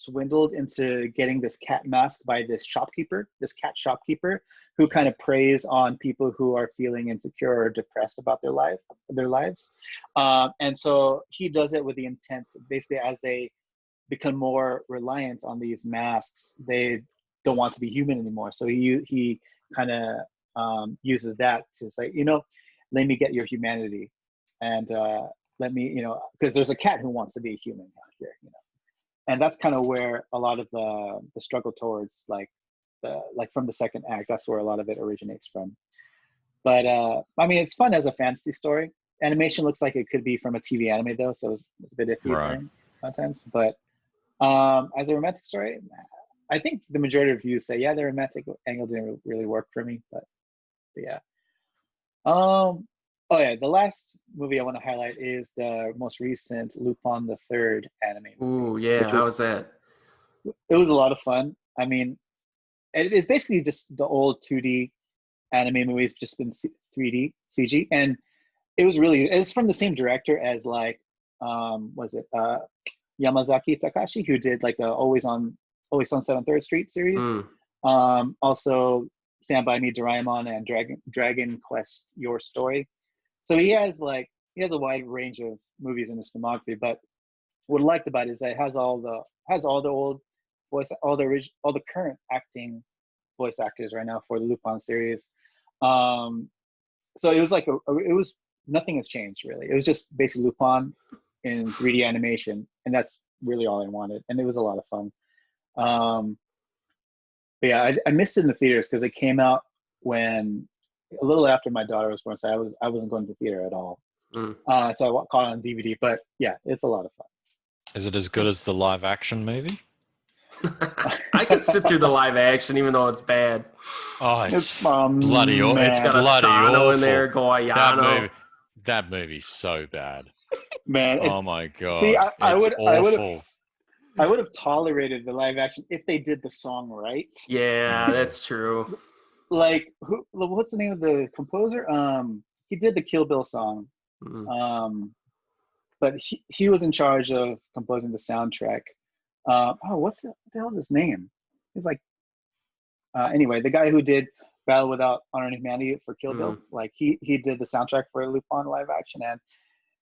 swindled into getting this cat mask by this cat shopkeeper, who kind of preys on people who are feeling insecure or depressed about their lives. And so he does it with the intent, basically, as they become more reliant on these masks, they don't want to be human anymore. So he kind of uses that to say, let me get your humanity, and let me, because there's a cat who wants to be a human out here, and that's kind of where a lot of the struggle towards like from the second act, that's where a lot of it originates from. But I mean, it's fun as a fantasy story. Animation looks like it could be from a TV anime though, so it's a bit iffy sometimes. But as a romantic story, I think the majority of reviews say, the romantic angle didn't really work for me, but yeah. The last movie I want to highlight is the most recent Lupin the Third anime movie. Ooh, yeah, how was that? It was a lot of fun. I mean, it's basically just the old 2D anime movies, just been 3D CG, and it's from the same director as like Yamazaki Takashi, who did like the Always Sunset on 3rd Street series. Also Stand By Me, Doraemon, and Dragon Quest Your Story. So he has a wide range of movies in his filmography, but what I liked about it is that it has all the old voice, all the current acting voice actors right now for the Lupin series. So it was like nothing has changed really. It was just basically Lupin in 3D animation, and that's really all I wanted, and it was a lot of fun. But yeah, I missed it in the theaters because it came out a little after my daughter was born, so I wasn't going to the theater at all. So I caught it on DVD, but yeah, it's a lot of fun. Is it as good as the live action movie? I can sit through the live action even though it's bad. Oh, it's bloody awful. It's got bloody Asano awful. in there, Goyano. That movie's so bad. Man, oh my god. See, I would have tolerated the live action if they did the song right. Yeah, that's true. Like, what's the name of the composer? He did the Kill Bill song. But he was in charge of composing the soundtrack. What the hell is his name? He's like, anyway, the guy who did Battle Without Honor and Humanity for Kill Bill, like he did the soundtrack for Lupin live action, and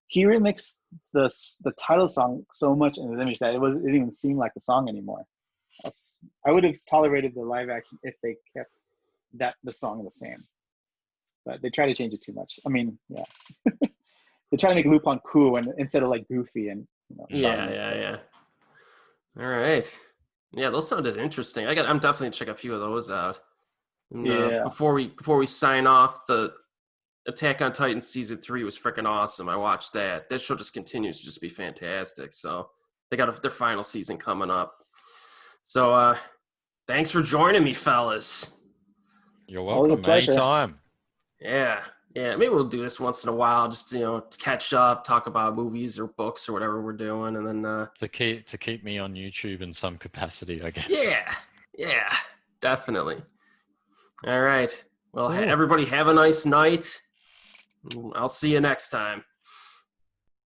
he remixed the title song so much in his image that it didn't even seem like the song anymore. I would have tolerated the live action if they kept the song the same, but they try to change it too much. I mean, yeah, they try to make Lupin cool instead of like goofy and yeah. All right, yeah, those sounded interesting. I'm definitely gonna check a few of those out. And, before we sign off, the Attack on Titan season 3 was freaking awesome. I watched that. That show just continues to just be fantastic. So they got their final season coming up. So thanks for joining me, fellas. You're welcome. Anytime. Yeah. Maybe we'll do this once in a while, just to catch up, talk about movies or books or whatever we're doing, and then to keep me on YouTube in some capacity, I guess. Yeah, definitely. All right. Well, everybody have a nice night. I'll see you next time.